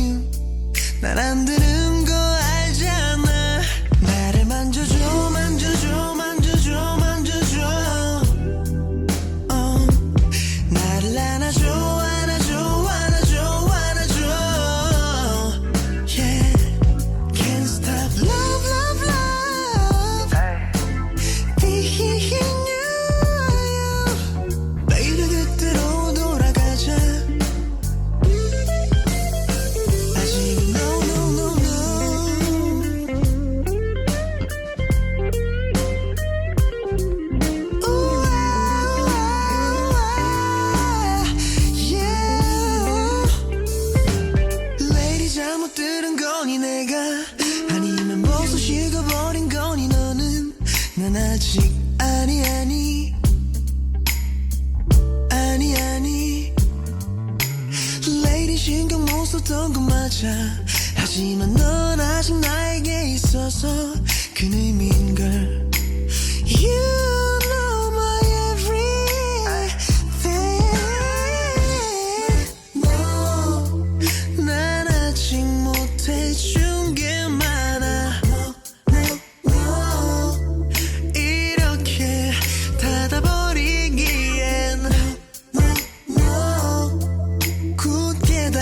난 안 되는 거 알잖아. 나를 만져줘 나를 안아줘 Yeah, can't stop love being you. baby 그때로 돌아가자. 아직은 no Lady 잘못 들은 거니 내가 아니면 벌써 식어버린 거니 너는. 난 아직 아니 Lady 신경 못 썼던 건 맞아. 하지만 넌 아직 나에게 있어서 큰 의미인 걸. You know my everything. 난 아직 못해준 게 많아. 이렇게 닫아버리기엔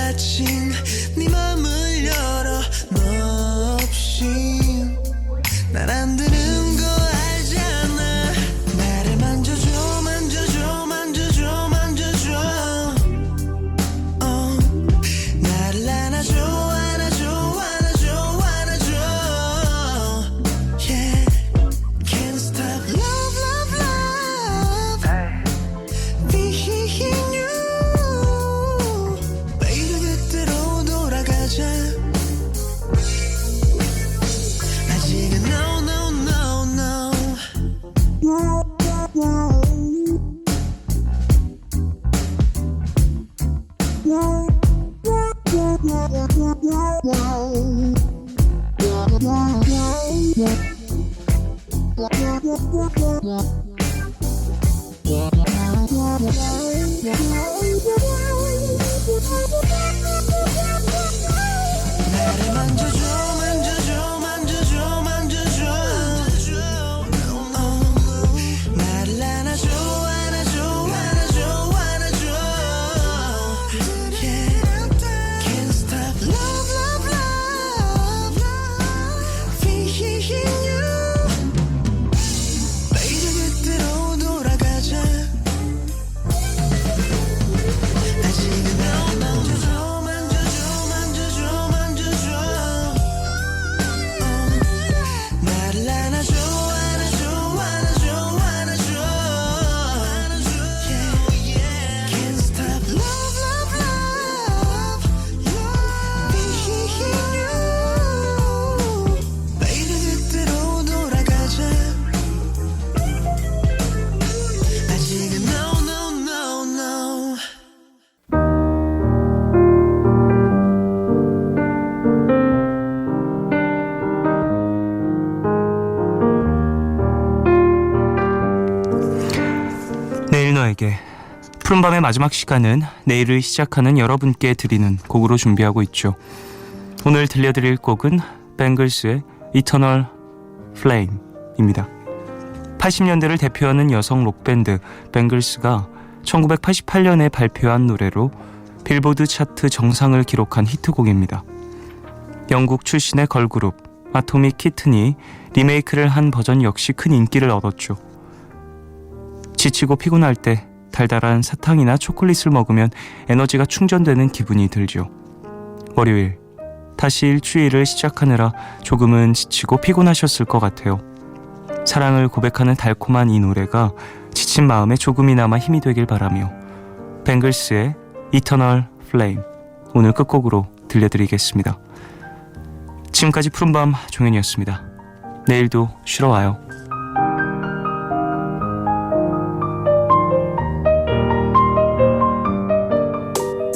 닫힌 네 맘을 열어 너 없이 난 안 되는 거 알잖아 나를 만져줘 만져줘 만져줘 만져줘 나를 안아줘 안아줘 안아줘 안아줘 Yeah Can't stop love love love Being you Baby 그때로 돌아가자 아직은 no no no no 나를 만져줘 만져줘 만져줘 만져줘 나를 안아줘 안아줘 안아줘 안아줘 Yeah Can't stop love love love Being you Baby 그때로 돌아가자 아직은 너 만져줘 만져줘 만져줘 만져줘 나를 안아줘 안아줘 안아줘 안아줘 Yeah Can't stop love love love Being you Baby 그때로 돌아가자 아직은 no no no no 내일 너에게 푸른밤의 마지막 시간은 내일을 시작하는 여러분께 드리는 곡으로 준비하고 있죠. 오늘 들려드릴 곡은 뱅글스의 Eternal Flame입니다. 80년대를 대표하는 여성 록밴드 뱅글스가 1988년에 발표한 노래로 빌보드 차트 정상을 기록한 히트곡입니다. 영국 출신의 걸그룹 아토믹 키튼이 리메이크를 한 버전 역시 큰 인기를 얻었죠. 지치고 피곤할 때 달달한 사탕이나 초콜릿을 먹으면 에너지가 충전되는 기분이 들죠. 월요일 다시 일주일을 시작하느라 조금은 지치고 피곤하셨을 것 같아요. 사랑을 고백하는 달콤한 이 노래가 지친 마음에 조금이나마 힘이 되길 바라며 뱅글스의 Eternal Flame 오늘 끝곡으로 들려드리겠습니다. 지금까지 푸른밤 종현이었습니다. 내일도 쉬러 와요.